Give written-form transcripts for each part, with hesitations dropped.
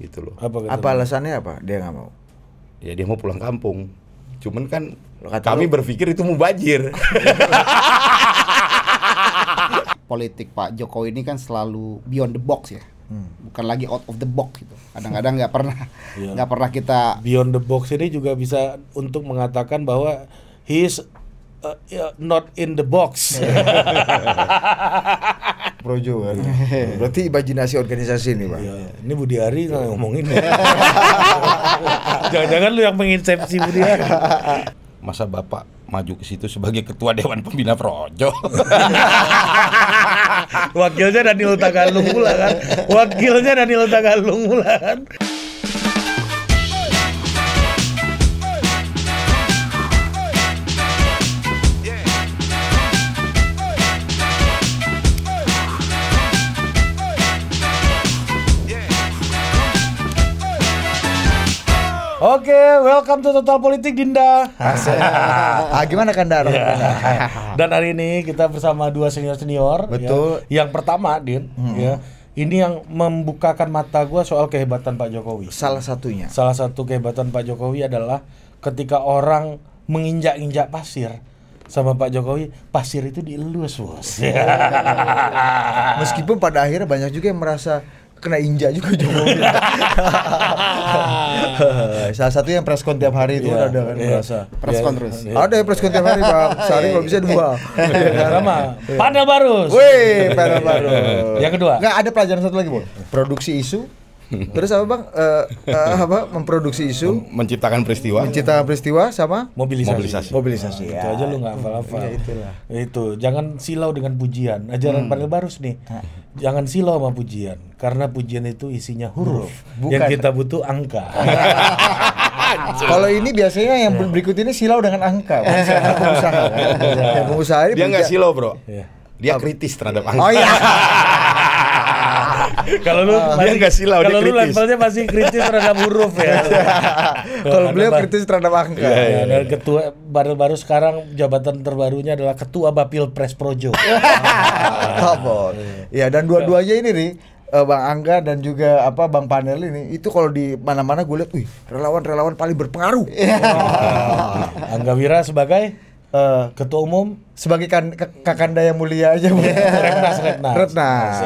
gitu loh. Apa alasannya apa? Dia nggak mau. Ya dia mau pulang kampung. Cuman kan kami berpikir itu mubazir. Politik Pak Jokowi ini kan selalu beyond the box ya. Bukan lagi out of the box gitu. Kadang-kadang nggak pernah kita beyond the box ini juga bisa untuk mengatakan bahwa he is not in the box. Projo kan. Berarti imajinasi organisasi ini, Pak. Ya, ini Budi Ari ngomongin. Jangan-jangan lu yang menginsepsi Budi Ari. Masa Bapak maju ke situ sebagai ketua Dewan Pembina Projo? Wakilnya Daniel Tagalung pula kan. Oke, welcome to Total Politik Dinda. Gimana Kandar? Dan hari ini kita bersama dua senior. Betul. Ya. Yang pertama, Din, ya. Ini yang membukakan mata gua soal kehebatan Pak Jokowi. Salah satunya. Salah satu kehebatan Pak Jokowi adalah ketika orang menginjak-injak pasir sama Pak Jokowi, pasir itu dielus, Bos. Meskipun pada akhirnya banyak juga yang merasa kena injak juga Jokowi. Salah satu yang preskon tiap hari itu ada kan merasa. preskon terus. Ada yang preskon tiap hari, Bang. Sehari kalau bisa 2. Sama. Panel Barus. Wih, panel baru. Yang kedua. Nggak, ada pelajaran satu lagi, Bu. Produksi isu. Terus apa, Bang? Memproduksi isu, Menciptakan peristiwa. sama Mobilisasi. Ya. Itu aja lu nggak hafal-hafal. Ya, itulah. Itu, jangan silau dengan pujian. Ajaran Panel Barus nih. Jangan silau sama pujian, karena pujian itu isinya huruf. Bukan. Yang kita butuh angka. Kalau ini biasanya yang berikut ini silau dengan angka. Pengusaha. Yang pengusaha ini Dia nggak silau, Bro. Iya. Dia kritis terhadap angka. Oh iya. Kalau lu Dia nggak silau, dia kalau lu kritis. levelnya masih kritis terhadap huruf ya. Kalau beliau kritis terhadap angka. Ya, dan ketua baru sekarang jabatan terbarunya adalah ketua Bapil Pres Projo. Top. Ya, dan dua-duanya ini nih, Bang Angga dan juga Bang Panel ini, itu kalau di mana-mana gue lihat, wih, relawan-relawan paling berpengaruh. Angga Wira sebagai ketua umum, Sebagai kakanda yang mulia aja, Bang. Retnas.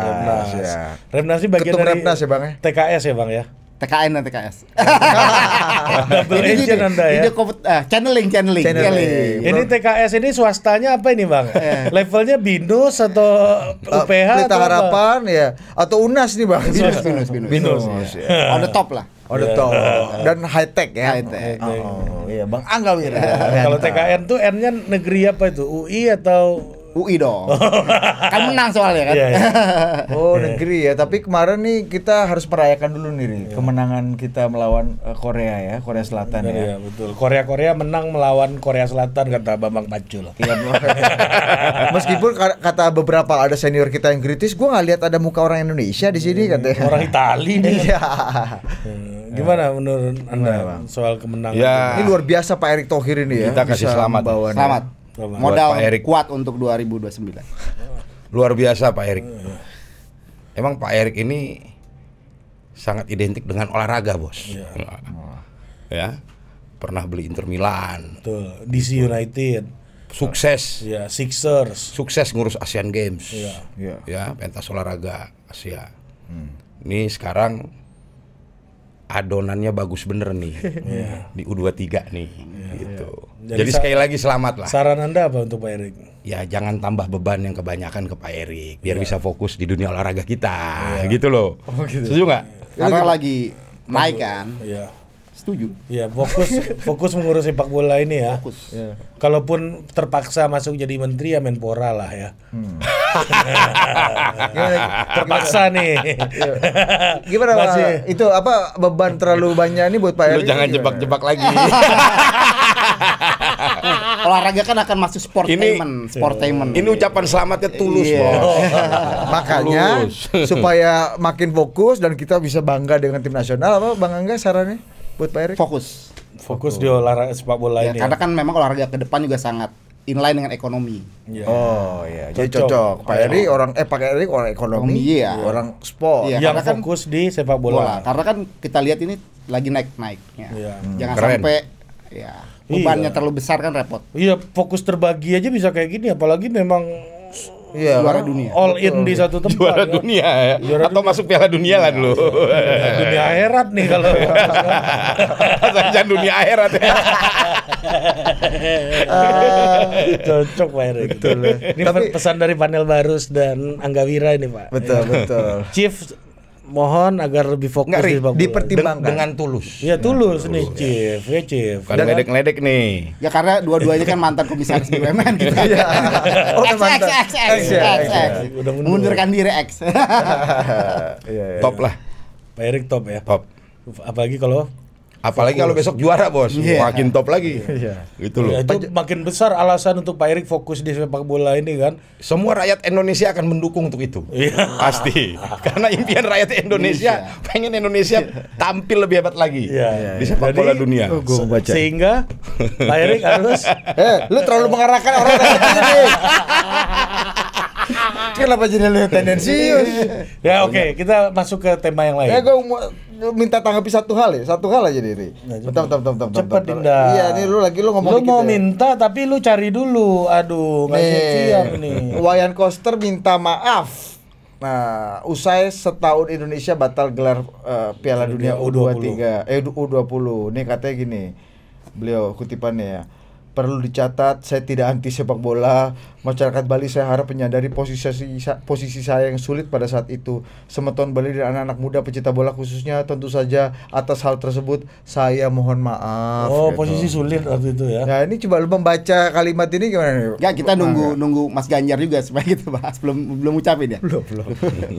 Ya. Remnas ini bagian Ketum dari Retnas ya, Bang ya? TKS ya, Bang ya. TKN dan TKS. Double agent Anda ya. Channeling. Ini TKS ini swastanya apa ini, Bang? Levelnya BINUS atau UPH Pelita atau apa? Harapan ya, atau UNAS nih, Bang. Binus. Ya. On the top lah. Top. Dan high tech ya. High-tech. Iya, Bang Angga Wira. Kalau TKN tuh N-nya negeri apa itu? UI atau UI dong. Kan menang soalnya kan. Iya, iya. Oh, negeri ya. Tapi kemarin nih kita harus merayakan dulu nih kemenangan kita melawan Korea ya, Korea Selatan ya. Iya, betul. Korea menang melawan Korea Selatan kata Bambang Pacul. Iya, meskipun kata beberapa ada senior kita yang kritis, gua nggak lihat ada muka orang Indonesia di sini katanya. Orang Itali nih. Iya. Gimana menurut Anda Bang? soal kemenangan? Ya. Ini luar biasa Pak Erick Thohir ini ya. Kita kasih bisa selamat. membawa nih. Selamat. Selamat. Modal Buat Pak Erick. kuat untuk 2029. Luar biasa Pak Erick. Emang Pak Erick ini sangat identik dengan olahraga, Bos. Iya. Ya. Pernah beli Inter Milan. Betul. DC United. Sukses. Ya, Sixers. Sukses ngurus Asian Games. Iya. Iya. Ya, pentas olahraga Asia. Ini sekarang adonannya bagus bener nih. Di U23 nih gitu. Jadi sekali lagi selamat lah. Saran Anda apa untuk Pak Erick? Ya jangan tambah beban yang kebanyakan ke Pak Erick biar bisa fokus di dunia olahraga kita. Gitu loh. Setuju nggak? Karena lagi naik kan. Iya. Setuju. Ya, fokus mengurus sepak bola ini ya. Fokus. Ya. Kalaupun terpaksa masuk jadi menteri ya Menpora lah ya. Terpaksa nih. Gimana Pak? Itu beban terlalu banyak nih buat Pak Lu Erick? jangan gimana? jebak-jebak lagi. Olahraga kan akan masuk sportainment. Ini ucapan selamatnya tulus, Iya. Bos. Makanya Tulus. supaya makin fokus dan kita bisa bangga dengan tim nasional, Bang Angga sarannya buat Pak Erick? Fokus. Fokus di olahraga sepak bola Ya, ini. karena kan memang olahraga ke depan juga sangat inline dengan ekonomi. Iya. Oh iya, jadi cocok. Pak Erik Pak Erik orang ekonomi, Iya. orang sport. Iya. Yang karena kan fokus di sepak bola. Karena kan kita lihat ini lagi naik-naiknya. Iya. Jangan Keren. sampai ya bebannya Iya. terlalu besar kan repot. Iya, fokus terbagi aja bisa kayak gini, apalagi memang Iya, Juara kan? dunia. all in di satu tempat. Juara ya. dunia ya. Juara Atau masuk Piala Dunia lah dulu. Dunia akhirat nih kalau. Jangan dunia akhirat ya. Cocok Pak Erik. Ini Tapi- pesan dari panel Barus dan Angga Wira ini Pak. Betul. Chief mohon agar lebih fokus Nggak, Ri, di sepak bola. dipertimbangkan. Dengan tulus. Iya tulus nih Chief, ya Chief. Bukan ngeledek-ngeledek nih. Ya karena dua-duanya kan mantan komisaris BUMN gitu. Oh, mantan. X ya, X ya. Udah mundur. Mengundurkan diri X. Iya. Top lah, Pak Erik top ya. top. Apalagi kalau Apalagi kalau besok juara, Bos. Iya. Makin top lagi. Iya. Gitu loh. ya, itu makin besar alasan untuk Pak Erik fokus di sepak bola ini kan. Semua rakyat Indonesia akan mendukung untuk itu. Iya. Pasti. Karena impian rakyat Indonesia pengen Indonesia tampil lebih hebat lagi Iya. di sepak Jadi, bola dunia. Gua baca. Sehingga Pak Erik harus Lu terlalu mengarahkan orang kayak gini. Kenapa jadi lu yang tendensius? ya oke, kita masuk ke tema yang lain. Ya gue mau minta tanggapi satu hal aja Diri. Bentar. Cepet Dinda. Iya, nih lu ngomong Lu dikit mau ya. minta tapi lu cari dulu. Aduh, nggak siap nih. Wayan Koster minta maaf. Nah, usai setahun Indonesia batal gelar Piala Dunia U23, U20. Nih katanya gini. Beliau kutipannya ya. Perlu dicatat, saya tidak anti sepak bola. Masyarakat Bali saya harap menyadari posisi saya yang sulit pada saat itu. Semeton Bali dan anak-anak muda pecinta bola khususnya, tentu saja atas hal tersebut saya mohon maaf. Oh, gitu. posisi sulit waktu itu ya. Nah, ini coba lu membaca kalimat ini gimana nih? Ya kita nunggu Mas Ganjar juga supaya kita bahas belum ucapin ya. Belum.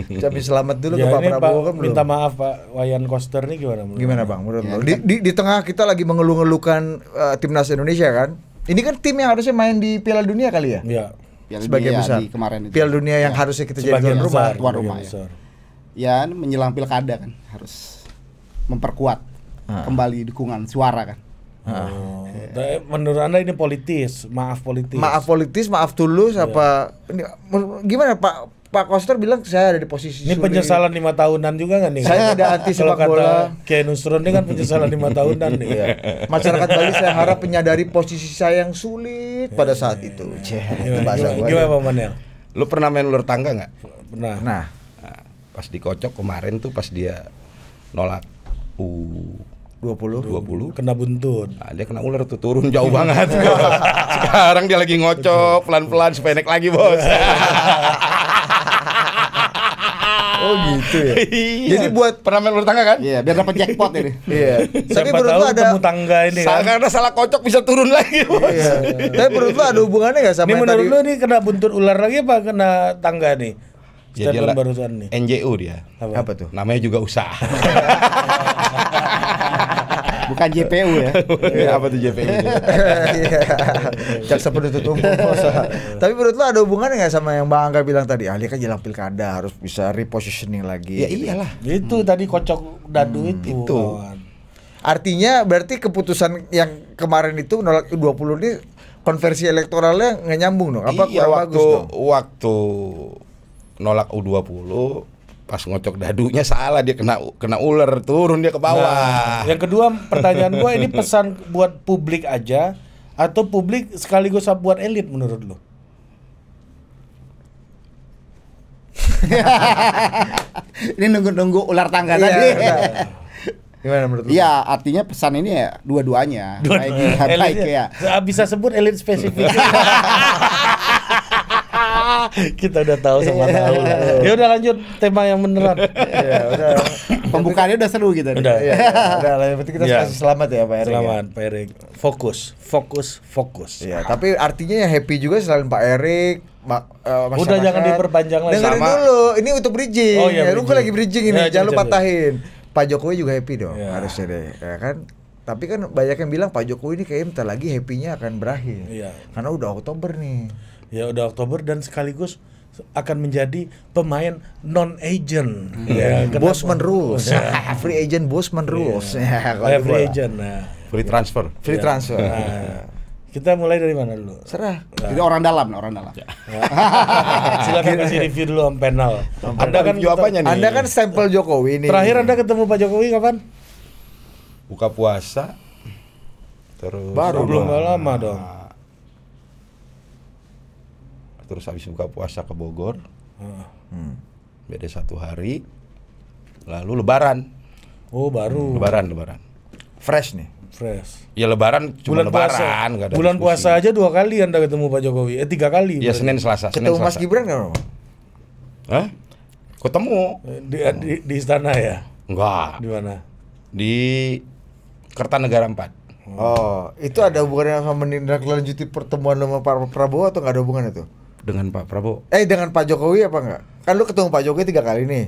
Ucapin selamat dulu Ya, ke Pak ini Prabowo kan belum. minta maaf Pak Wayan Koster nih gimana? menurut Gimana Anda? Bang menurut Ya, lo? Di tengah kita lagi mengeluh-ngeluhkan timnas Indonesia kan? Ini kan tim yang harusnya main di Piala Dunia kali ya? Iya. Piala Sebagian Dunia besar. di kemarin itu. Piala Dunia yang harusnya kita jadi Sebagian tuan rumah. besar, tuan sebagian rumah, ya. besar. Ya menjelang pilkada kan harus memperkuat kembali dukungan suara kan. Oh. Tapi menurut Anda ini politis, maaf politis. Maaf politis, maaf tulus apa ini gimana Pak Koster bilang saya ada di posisi Ini sulit. penyesalan 5 tahunan juga nggak nih? Saya tidak anti Kalau sepak kata bola. Kiai Nusron ini kan penyesalan 5 tahunan nih. Iya. Masyarakat Bali saya harap menyadari posisi saya yang sulit pada saat itu. Itu bahasa gua. Gimana Pak Manel? Lu pernah main ular tangga nggak? Pernah. Nah, Nah, pas dikocok kemarin tuh pas dia nolak U20, Kena buntut. nah, dia kena ular tuh turun jauh banget. Sekarang dia lagi ngocok pelan-pelan supaya naik lagi, Bos. oh gitu ya. Iya. Jadi buat pernah main ular tangga kan? Iya, biar dapat jackpot ini. iya. Tapi Siapa menurut tahu lu ada temu tangga ini kan. Karena salah kocok bisa turun lagi, Bos. Iya. Tapi menurut lu ada hubungannya nggak sama Ini yang menurut tadi? lu nih kena buntut ular lagi apa kena tangga nih? Ya, dia Statement lah- barusan nih. NJU dia. Apa tuh? Namanya juga usaha. Bukan JPU ya. Apa tuh JPU? Iya. Jaksa penuntut umum. Tapi menurut lu ada hubungannya nggak sama yang Bang Angga bilang tadi? Ahli kan jelang pilkada harus bisa repositioning lagi. Ya iyalah. Itu tadi kocok dadu itu. itu. kawan. Artinya berarti keputusan yang kemarin itu menolak U20 ini konversi elektoralnya nggak nyambung dong? Apa Iya, kurang bagus dong? waktu nolak U20 pas ngocok dadunya salah, dia kena ular, turun dia ke bawah. Nah, yang kedua pertanyaan gua ini pesan buat publik aja atau publik sekaligus buat elit menurut lu? Ini nunggu ular tangga Iya, tadi. benar. Gimana menurut lu? Iya, artinya pesan ini ya dua-duanya. Baik ya. Bisa sebut elit spesifik. Kita udah tahu sama tahu. Ya udah lanjut tema yang beneran. Iya, udah. Pembukaannya udah seru gitu. Udah. Iya, udah lah. Yang penting kita Iya. kasih selamat ya Pak Erik. Selamat Pak Erik. Fokus. Iya, tapi artinya ya happy juga selain Pak Erik. Udah jangan diperpanjang lagi. Dengerin Sama. dulu, ini untuk bridging. Oh, iya, Ya, lu bridging. lagi bridging ini, Ya, jangan lu coba. patahin. Pak Jokowi juga happy dong, Iya. harusnya deh, ya kan? Tapi kan banyak yang bilang Pak Jokowi ini kayaknya bentar lagi happy-nya akan berakhir. Iya. Karena udah Oktober nih. Ya udah Oktober dan sekaligus akan menjadi pemain non agent. Ya, kenapa? Bosman rules. Free agent Bosman rules. Ya, kalau Kayak di free bola. agent. Nah, Free transfer. Free transfer. Nah, Kita mulai dari mana dulu? Serah. Jadi orang dalam. Silakan kasih review dulu Om Penal. Anda kan Jawabannya nih. Anda kan stempel Jokowi nih. terakhir Anda ketemu Pak Jokowi kapan? Buka puasa. Terus Baru belum lama dong. Terus habis buka puasa ke Bogor. Beda 1 hari. Lalu Lebaran. Oh baru. Lebaran. Fresh nih. Fresh. Ya Lebaran cuma Bulan puasa. Lebaran, nggak ada Bulan diskusi. puasa aja 2 kali Anda ketemu Pak Jokowi. 3 kali. Ya berarti. Senin Selasa. Ketemu Mas Gibran nggak? Hah? Ketemu? Di istana ya? Enggak. Di mana? Di Kertanegara 4. Oh, itu ada hubungannya sama menindaklanjuti pertemuan sama Pak Prabowo atau nggak ada hubungan itu? Dengan Pak Prabowo. Dengan Pak Jokowi apa enggak? Kan lu ketemu Pak Jokowi 3 kali nih.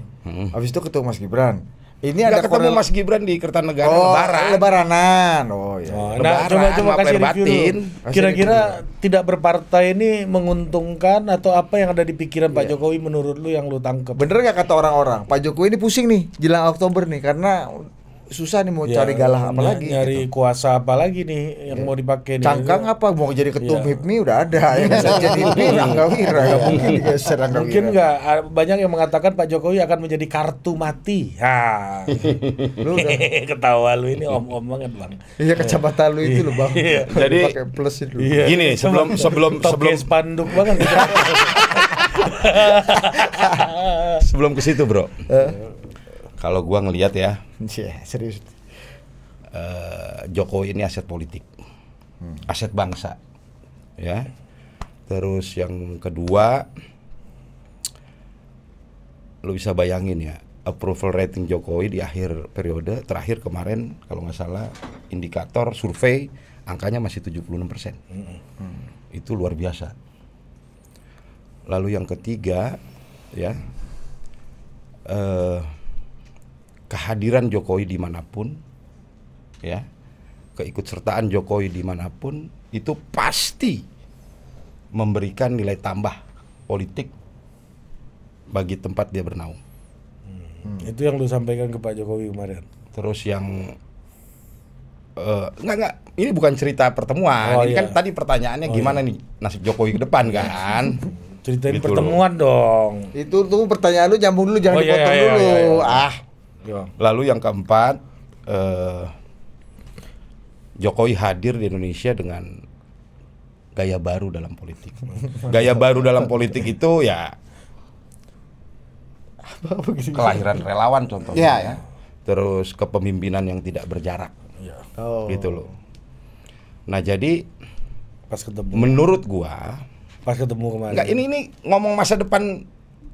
Habis itu ketemu Mas Gibran. Ini Nggak ada ketemu korel- Mas Gibran di Kertanegara Lebaranan. Lebaran. Oh, Lebaran, coba apa kasih yang review batin? dulu. Kira-kira tidak berpartai ini menguntungkan atau apa yang ada di pikiran Pak Jokowi menurut lu yang lu tangkep? Bener nggak kata orang-orang? Pak Jokowi ini pusing nih jelang Oktober nih karena susah nih mau Ya, cari galah apa lagi nyari gitu. kuasa apa lagi nih yang mau dipakai nih? Cangkang apa mau jadi ketum Iya. HIPMI udah ada yang bisa jadi Rangga Wira nggak mungkin digeser Rangga Mungkin Wira. nggak banyak yang mengatakan Pak Jokowi akan menjadi kartu mati. Ha. Lu udah Ketawa lu ini om-om banget bang. iya kacamata lu itu lo bang. Jadi- pakai plus itu. Iya. Gini, sebelum Toke spanduk banget. sebelum ke situ, Bro. Kalau gua ngelihat ya, Iya, serius. Jokowi ini aset politik. Aset bangsa. Ya. Terus yang kedua, lu bisa bayangin ya, approval rating Jokowi di akhir periode terakhir kemarin kalau nggak salah indikator survei angkanya masih 76%. Itu luar biasa. Lalu yang ketiga ya, kehadiran Jokowi dimanapun ya, keikutsertaan Jokowi dimanapun itu pasti memberikan nilai tambah politik bagi tempat dia bernaung. Itu yang lu sampaikan ke Pak Jokowi kemarin. Terus yang enggak, ini bukan cerita pertemuan. Oh, ini iya. kan tadi pertanyaannya gimana nih nasib Jokowi ke depan kan? Ceritain Gitu pertemuan dong. Itu tuh pertanyaan lu nyambung dulu jangan Oh, iya, dipotong iya, dulu. iya, iya. Ah, Yo. Lalu yang keempat, Jokowi hadir di Indonesia dengan gaya baru dalam politik. Gaya baru dalam politik itu ya kelahiran relawan contohnya. Iya, ya. Terus kepemimpinan yang tidak berjarak, oh. gitu loh. Nah jadi Pas ketemu. menurut gua, Pas ketemu kemarin. enggak ini ngomong masa depan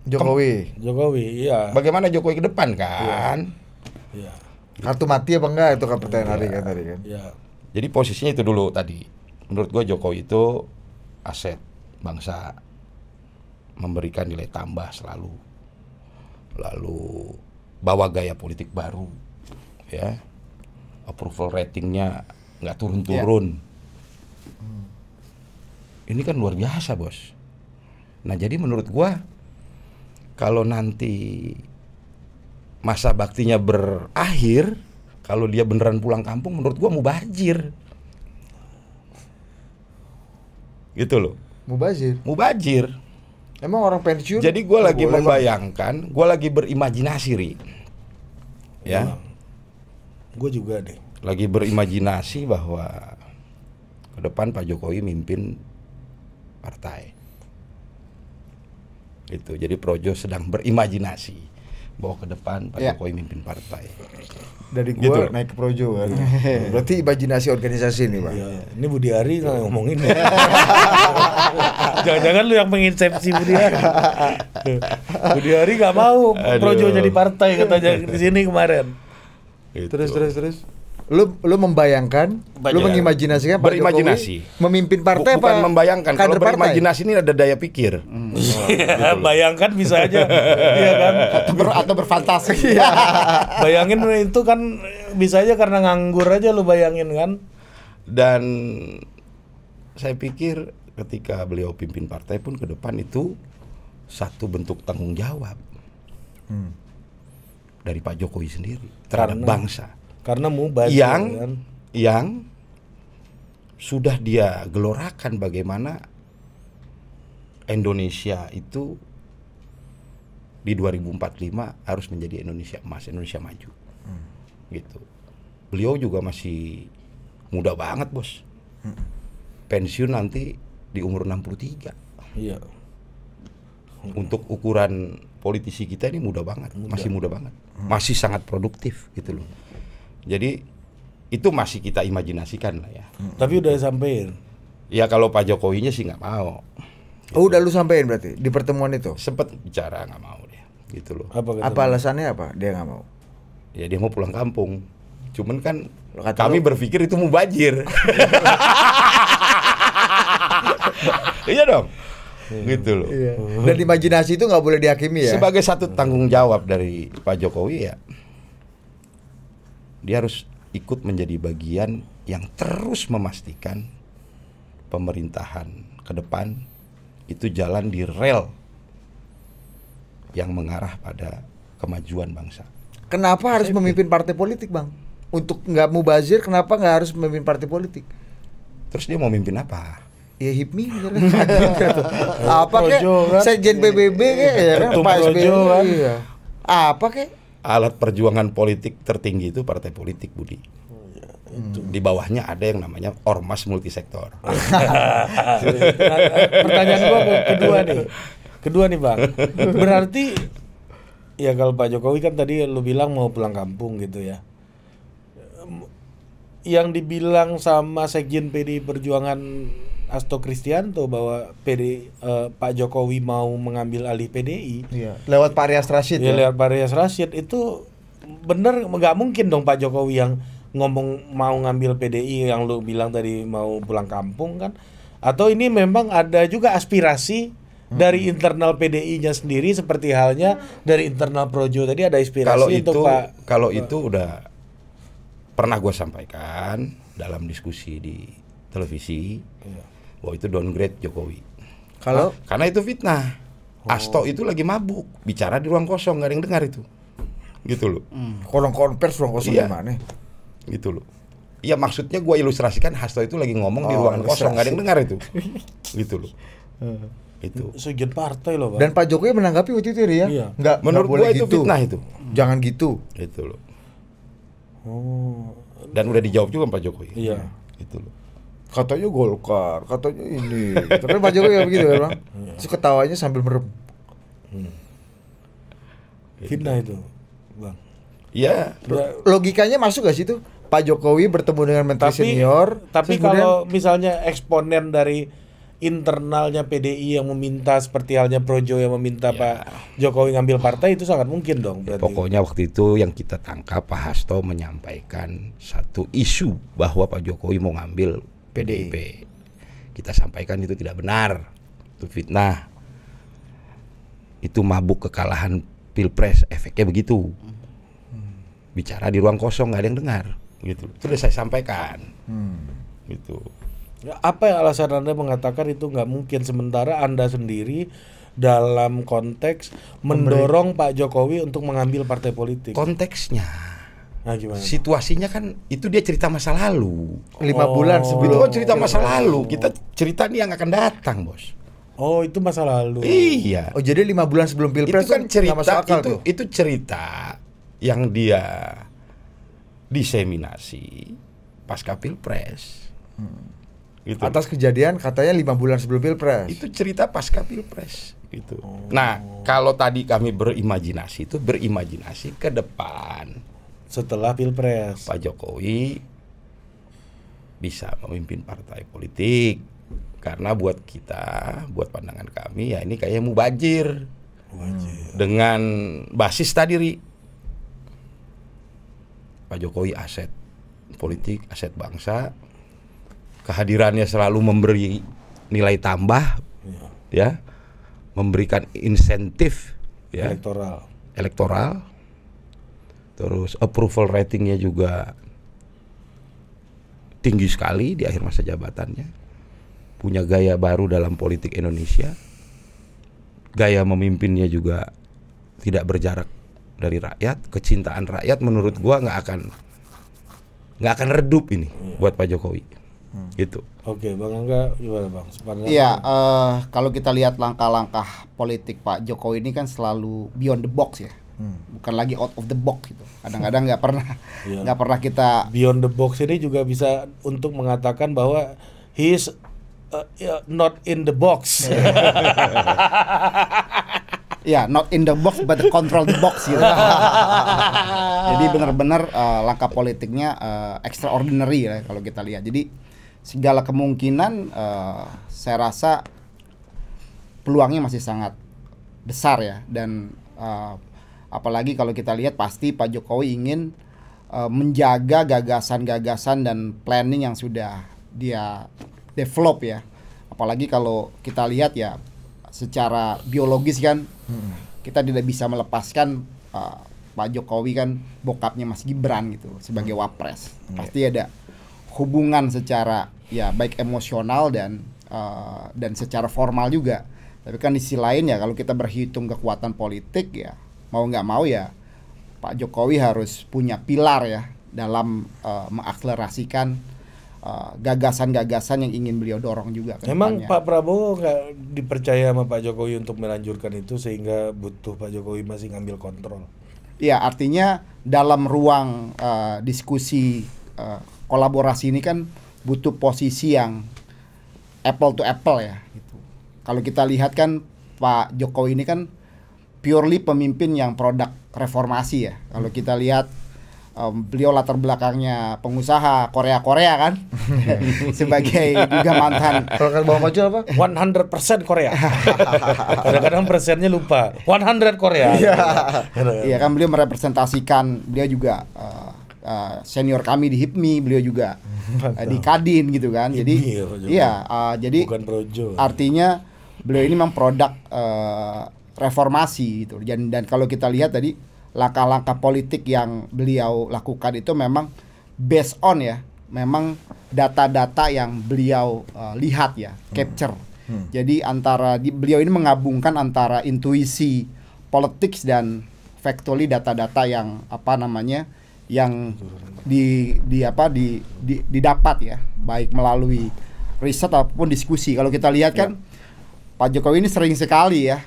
Jokowi. Jokowi, iya. bagaimana Jokowi ke depan kan. Iya. Kartu mati apa enggak itu kan pertanyaan hari kan tadi kan. Iya. Jadi posisinya itu dulu tadi. Menurut gua Jokowi itu aset bangsa, memberikan nilai tambah selalu. Lalu bawa gaya politik baru, ya. Approval ratingnya nggak turun-turun. Ini kan luar biasa, Bos. Nah, jadi menurut gua kalau nanti masa baktinya berakhir, kalau dia beneran pulang kampung, menurut gua mubazir. Gitu loh. Mubazir. Mubazir. Emang orang pensiun? Jadi gue nggak lagi boleh, Bang? membayangkan, gue lagi berimajinasi, Ri. Ya, Gue juga deh. lagi berimajinasi bahwa ke depan Pak Jokowi mimpin partai. Itu. Jadi Projo sedang berimajinasi bahwa ke depan Pak Ya. Jokowi mimpin partai. Dari gua Gitu. naik ke Projo kan. Berarti imajinasi organisasi nih, Bang. Iya. Ini Budi Ari nggak ngomongin. Jangan-jangan lu yang menginsepsi Budi Ari. Budi Ari nggak mau Aduh. Projo jadi partai katanya di sini kemarin. Gitu. Terus. Lu membayangkan, lu mengimajinasikan Pak Berimajinasi. Jokowi memimpin partai Bukan apa? membayangkan. Kalau kader partai? berimajinasi ini ada daya pikir. Bayangkan bisa aja, iya kan? Atau berfantasi. Bayangin itu kan bisa aja karena nganggur aja lu bayangin kan? Dan saya pikir ketika beliau pimpin partai pun ke depan itu satu bentuk tanggung jawab dari Pak Jokowi sendiri terhadap Karena- bangsa Karena mubazir yang kan? yang sudah dia gelorakan bagaimana Indonesia itu di 2045 harus menjadi Indonesia emas, Indonesia maju. Gitu. Beliau juga masih muda banget, Bos. Pensiun nanti di umur 63. Iya. Untuk ukuran politisi kita ini muda banget, masih muda banget. Masih sangat produktif gitu loh. Jadi itu masih kita imajinasikan lah ya. Tapi udah sampein. Ya kalau Pak Jokowinya sih nggak mau. Oh, udah lu sampein berarti di pertemuan itu? Sempet bicara nggak mau dia, gitu loh. Apa alasannya apa? Dia nggak mau. Ya dia mau pulang kampung. Cuman kan Kata kami lu- berpikir itu mubazir. Iya dong. Gitu loh. Iya. Dan imajinasi itu nggak boleh dihakimi ya. Sebagai satu tanggung jawab dari Pak Jokowi ya, dia harus ikut menjadi bagian yang terus memastikan pemerintahan ke depan itu jalan di rel yang mengarah pada kemajuan bangsa. Kenapa harus memimpin partai politik, Bang? Untuk nggak mubazir, kenapa nggak harus memimpin partai politik? Terus dia mau mimpin apa? Ya HIPMI apa kek? Projo kan? Sekjen PBB kek ya kan? Ketum Pak SBY. Projo kan? Iya. Apa kek? Alat perjuangan politik tertinggi itu partai politik, Budi. Di bawahnya ada yang namanya ormas multisektor. Nah, pertanyaan gua kedua nih Bang. Berarti ya kalau Pak Jokowi kan tadi lu bilang mau pulang kampung gitu ya. Yang dibilang sama Sekjen PDI Perjuangan Hasto Kristianto bahwa Pak Jokowi mau mengambil alih PDI. Iya. Lewat Pak Rias Rasyid Ya ya. lewat Pak Rias Rasyid itu bener, nggak mungkin dong Pak Jokowi yang ngomong mau ngambil PDI yang lu bilang tadi mau pulang kampung kan? Atau ini memang ada juga aspirasi dari internal PDI-nya sendiri seperti halnya dari internal Projo tadi ada aspirasi untuk Pak. Kalau itu udah pernah gue sampaikan dalam diskusi di televisi bahwa itu downgrade Jokowi. Kalau Karena itu fitnah. Hasto itu lagi mabuk, bicara di ruang kosong, nggak ada yang dengar itu. Gitu loh. kolong konvers ruang kosong Iya. gimana? Gitu loh. Iya maksudnya gue ilustrasikan Hasto itu lagi ngomong di Oh, ruangan kosong, nggak ada yang dengar itu. Gitu loh. Itu. Sekjen partai loh Bang. Dan Pak Jokowi menanggapi waktu itu ya. Iya. Nggak Menurut boleh gue itu gitu. fitnah itu. Jangan gitu. Gitu loh. Oh, Dan udah dijawab juga Pak Jokowi. iya. Gitu loh. Katanya Golkar, katanya ini. Terus Pak Jokowi ya begitu kan, Bang? Terus ketawanya sambil merem. Fitnah itu, Bang. Iya. Ya, Logikanya masuk gak sih itu? Pak Jokowi bertemu dengan menteri senior. Tapi terus kemudian- kalau misalnya eksponen dari internalnya PDI yang meminta seperti halnya Projo yang meminta Pak Jokowi ngambil partai itu sangat mungkin dong berarti. Pokoknya waktu itu yang kita tangkap Pak Hasto menyampaikan satu isu bahwa Pak Jokowi mau ngambil PDIP. Kita sampaikan itu tidak benar. Itu fitnah. Itu mabuk kekalahan Pilpres, efeknya begitu. Bicara di ruang kosong nggak ada yang dengar. Gitu. Itu udah saya sampaikan. Gitu. Ya, apa yang alasan Anda mengatakan itu nggak mungkin sementara Anda sendiri dalam konteks mendorong Pak Jokowi untuk mengambil partai politik? Konteksnya, Nah, gimana? situasinya kan itu dia cerita masa lalu. 5 bulan Itu sebelum kan cerita masa lalu. Kita cerita nih yang akan datang, Bos. Oh, itu masa lalu. Iya. Oh, jadi 5 bulan sebelum Pilpres Itu kan cerita nggak masuk akal tuh. itu cerita yang dia diseminasi pasca Pilpres. Gitu. Atas kejadian katanya 5 bulan sebelum Pilpres. Itu cerita pasca Pilpres gitu. Nah, kalau tadi kami berimajinasi itu berimajinasi ke depan. Setelah Pilpres. Pak Jokowi bisa memimpin partai politik karena buat kita, buat pandangan kami ya ini kayak mubazir dengan basis tadi Ri. Pak Jokowi aset politik, aset bangsa, kehadirannya selalu memberi nilai tambah, ya, memberikan insentif, ya, elektoral. Terus approval ratingnya juga tinggi sekali di akhir masa jabatannya. Punya gaya baru dalam politik Indonesia. Gaya memimpinnya juga tidak berjarak dari rakyat. Kecintaan rakyat menurut gua nggak akan redup ini buat Pak Jokowi. Gitu. Oke, Bang Angga gimana Bang? Iya, kalau kita lihat langkah-langkah politik Pak Jokowi ini kan selalu beyond the box ya, bukan lagi out of the box gitu. Kadang-kadang nggak pernah kita beyond the box ini juga bisa untuk mengatakan bahwa he is not in the box. ya not in the box but control the box gitu. Jadi benar-benar langkah politiknya extraordinary ya kalau kita lihat. Jadi segala kemungkinan saya rasa peluangnya masih sangat besar ya, dan apalagi kalau kita lihat pasti Pak Jokowi ingin menjaga gagasan-gagasan dan planning yang sudah dia develop ya. Apalagi kalau kita lihat ya secara biologis kan kita tidak bisa melepaskan Pak Jokowi kan bokapnya Mas Gibran gitu sebagai wapres. Pasti ada hubungan secara ya baik emosional dan secara formal juga. Tapi kan di sisi lain ya kalau kita berhitung kekuatan politik ya mau nggak mau ya Pak Jokowi harus punya pilar ya dalam mengakselerasikan gagasan-gagasan yang ingin beliau dorong juga ke Memang depannya. Pak Prabowo nggak dipercaya sama Pak Jokowi untuk melanjutkan itu sehingga butuh Pak Jokowi masih ngambil kontrol. Ya artinya dalam ruang diskusi kolaborasi ini kan butuh posisi yang apple to apple ya gitu. Kalau kita lihat kan Pak Jokowi ini kan purely pemimpin yang produk reformasi ya. Kalau kita lihat beliau latar belakangnya pengusaha Korea kan sebagai juga mantan. Kalau kan bawa maju apa? 100% Korea. Kadang-kadang persennya lupa. 100 Korea. Iya kan beliau merepresentasikan, beliau juga senior kami di HIPMI, beliau juga di Kadin gitu kan. Jadi jadi bukan Projo. Artinya beliau ini memang produk reformasi gitu. Dan kalau kita lihat tadi langkah-langkah politik yang beliau lakukan itu memang based on ya, memang data-data yang beliau lihat ya, capture. Jadi beliau ini menggabungkan antara intuisi politics dan factually data-data yang yang didapat ya, baik melalui riset ataupun diskusi. Kalau kita lihat kan Pak Jokowi ini sering sekali ya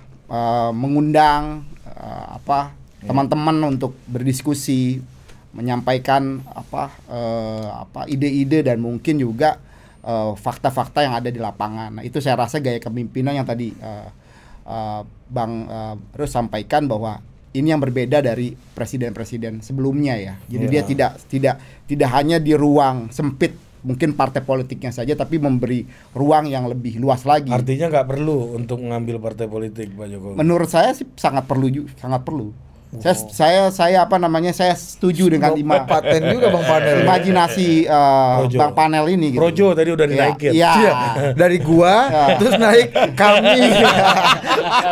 mengundang teman-teman untuk berdiskusi, menyampaikan ide-ide dan mungkin juga fakta-fakta yang ada di lapangan. Nah, itu saya rasa gaya kepemimpinan yang tadi Bang Rus sampaikan bahwa ini yang berbeda dari presiden-presiden sebelumnya ya. Jadi dia tidak hanya di ruang sempit mungkin partai politiknya saja, tapi memberi ruang yang lebih luas lagi. Artinya nggak perlu untuk mengambil partai politik Pak Jokowi. Menurut saya sih sangat perlu. Saya setuju dengan paten juga Bang Panel. Imajinasi Bang Panel ini gitu. Projo tadi udah dinaikin. Iya. Dari gua terus naik kami.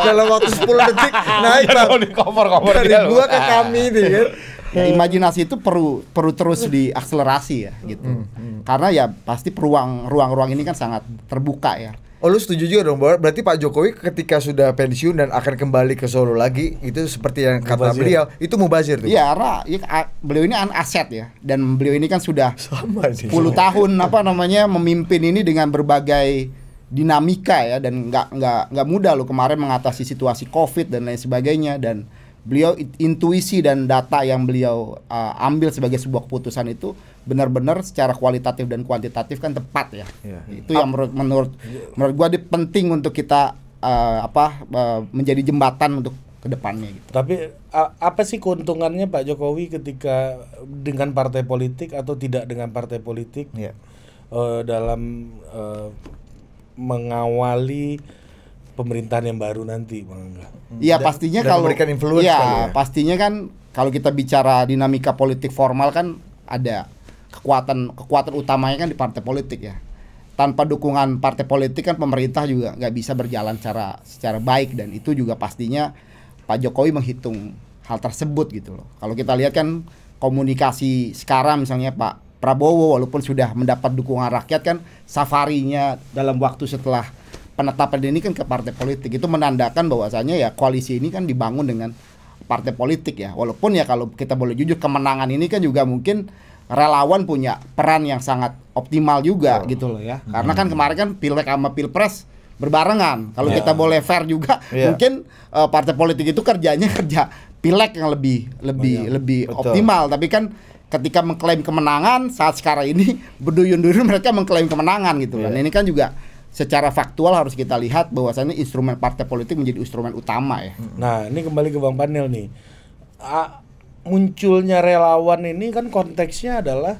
Dalam waktu 10 detik naik di cover dari gua ke kami nih kan. Ya, imajinasi itu perlu terus diakselerasi ya gitu. Karena ya pasti ruang-ruang ini kan sangat terbuka ya. Oh, lu setuju juga dong, berarti Pak Jokowi ketika sudah pensiun dan akan kembali ke Solo lagi, itu seperti yang kata beliau, itu mubazir tuh. Iya, karena beliau ini aset ya, dan beliau ini kan sudah 10 tahun memimpin ini dengan berbagai dinamika ya, dan nggak mudah loh kemarin mengatasi situasi COVID dan lain sebagainya, dan beliau intuisi dan data yang beliau ambil sebagai sebuah keputusan itu benar-benar secara kualitatif dan kuantitatif kan tepat ya. Itu yang menurut gua penting untuk kita menjadi jembatan untuk kedepannya gitu. Tapi apa sih keuntungannya Pak Jokowi ketika dengan partai politik atau tidak dengan partai politik dalam mengawali pemerintahan yang baru nanti, Bang Angga? Iya, pastinya kalau memberikan influence ya, pastinya kan kalau kita bicara dinamika politik formal kan ada kekuatan utamanya kan di partai politik ya. Tanpa dukungan partai politik kan pemerintah juga nggak bisa berjalan secara baik, dan itu juga pastinya Pak Jokowi menghitung hal tersebut gitu loh. Kalau kita lihat kan komunikasi sekarang misalnya Pak Prabowo walaupun sudah mendapat dukungan rakyat kan safarinya dalam waktu setelah penetapan ini kan ke partai politik, itu menandakan bahwasanya ya koalisi ini kan dibangun dengan partai politik ya. Walaupun ya kalau kita boleh jujur kemenangan ini kan juga mungkin relawan punya peran yang sangat optimal juga gitu loh ya. Karena kan kemarin kan Pileg sama Pilpres berbarengan. Kalau kita boleh fair juga, mungkin partai politik itu kerjanya kerja Pileg yang lebih optimal. Tapi kan ketika mengklaim kemenangan saat sekarang ini berduyun-duyun mereka mengklaim kemenangan gitu kan. Ini kan juga secara faktual harus kita lihat bahwasannya instrumen partai politik menjadi instrumen utama ya. Nah, ini kembali ke Bang Panel nih. Munculnya relawan ini kan konteksnya adalah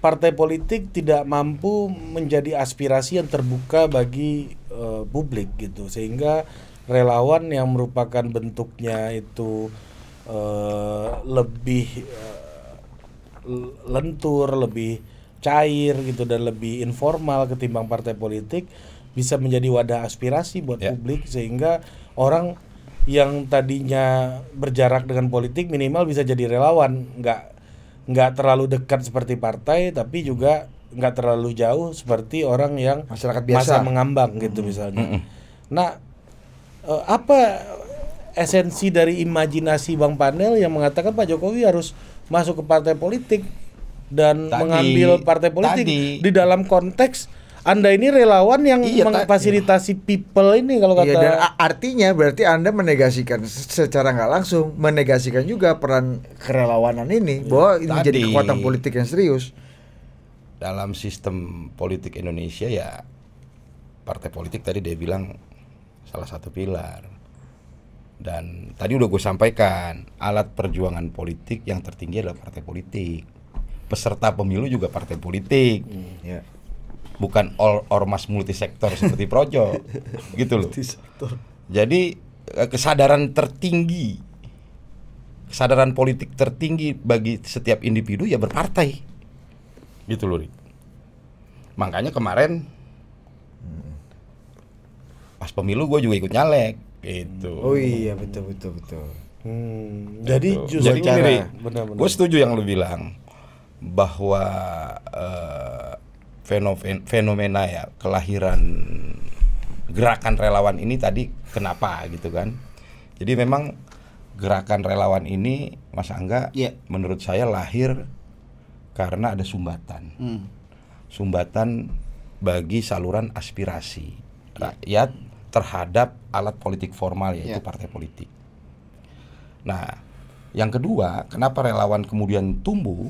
partai politik tidak mampu menjadi aspirasi yang terbuka bagi publik gitu, sehingga relawan yang merupakan bentuknya itu lebih lentur, lebih cair gitu dan lebih informal ketimbang partai politik bisa menjadi wadah aspirasi buat publik, sehingga orang yang tadinya berjarak dengan politik minimal bisa jadi relawan, nggak terlalu dekat seperti partai tapi juga nggak terlalu jauh seperti orang yang masyarakat biasa, masa mengambang gitu misalnya. Nah, apa esensi dari imajinasi Bang Panel yang mengatakan Pak Jokowi harus masuk ke partai politik dan mengambil partai politik di dalam konteks Anda ini relawan yang memfasilitasi people ini kalau kata. Dan artinya berarti Anda menegasikan secara nggak langsung, menegasikan juga peran kerelawanan ini bahwa ini menjadi kekuatan politik yang serius. Dalam sistem politik Indonesia ya partai politik tadi dia bilang salah satu pilar. Dan tadi udah gue sampaikan, alat perjuangan politik yang tertinggi adalah partai politik. Peserta pemilu juga partai politik. Bukan ormas multisektor seperti Projo gitu loh. Jadi kesadaran politik tertinggi bagi setiap individu ya berpartai gitu loh. Makanya kemarin pas pemilu gue juga ikut nyalek gitu. Oh iya, betul. Jadi justru gue setuju yang lu bilang bahwa fenomena ya kelahiran gerakan relawan ini tadi kenapa gitu kan. Jadi memang gerakan relawan ini Mas Angga menurut saya lahir karena ada sumbatan. Sumbatan bagi saluran aspirasi rakyat terhadap alat politik formal yaitu partai politik. Nah, yang kedua, kenapa relawan kemudian tumbuh?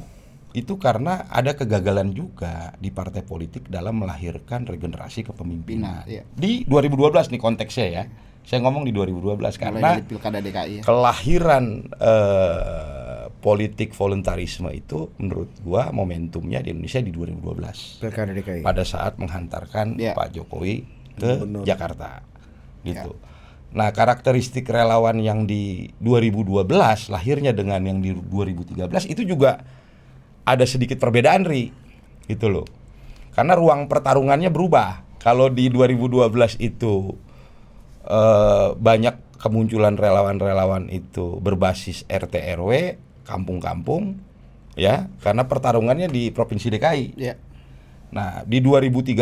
Itu karena ada kegagalan juga di partai politik dalam melahirkan regenerasi kepemimpinan. Di 2012 nih konteksnya ya. Saya ngomong di 2012 karena Pilkada DKI kelahiran politik voluntarisme itu menurut gua momentumnya di Indonesia di 2012. Pilkada DKI. Pada saat menghantarkan Pak Jokowi ke Jakarta. Gitu. Nah, karakteristik relawan yang di 2012 lahirnya dengan yang di 2013 itu juga ada sedikit perbedaan gitu loh. Karena ruang pertarungannya berubah. Kalau di 2012 itu banyak kemunculan relawan-relawan itu berbasis RT RW, kampung-kampung ya, karena pertarungannya di Provinsi DKI. Nah, di 2013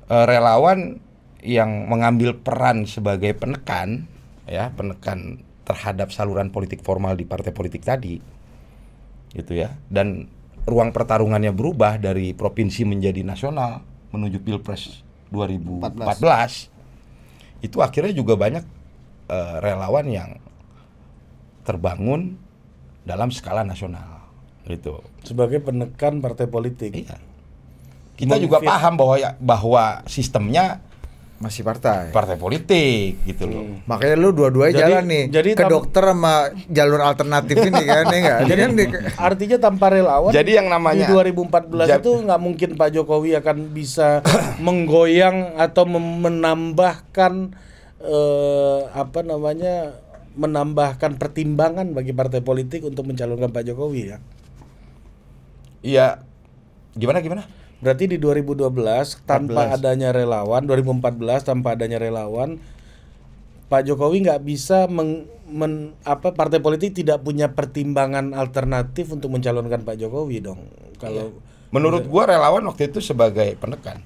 relawan yang mengambil peran sebagai penekan terhadap saluran politik formal di partai politik tadi gitu ya, dan ruang pertarungannya berubah dari provinsi menjadi nasional menuju Pilpres 2014. Itu akhirnya juga banyak relawan yang terbangun dalam skala nasional gitu sebagai penekan partai politik. Kita juga paham bahwa sistemnya masih partai politik gitu loh. Makanya lu dua-duanya jalan nih. Jadi ke dokter sama jalur alternatif ini kan ya enggak? Jadi artinya tanpa relawan. Jadi yang namanya di 2014 itu nggak mungkin Pak Jokowi akan bisa menggoyang atau menambahkan menambahkan pertimbangan bagi partai politik untuk mencalonkan Pak Jokowi ya. Iya. Gimana? Berarti di 2012 tanpa adanya relawan, 2014 tanpa adanya relawan, Pak Jokowi nggak bisa partai politik tidak punya pertimbangan alternatif untuk mencalonkan Pak Jokowi dong. Kalau menurut gua relawan waktu itu sebagai penekan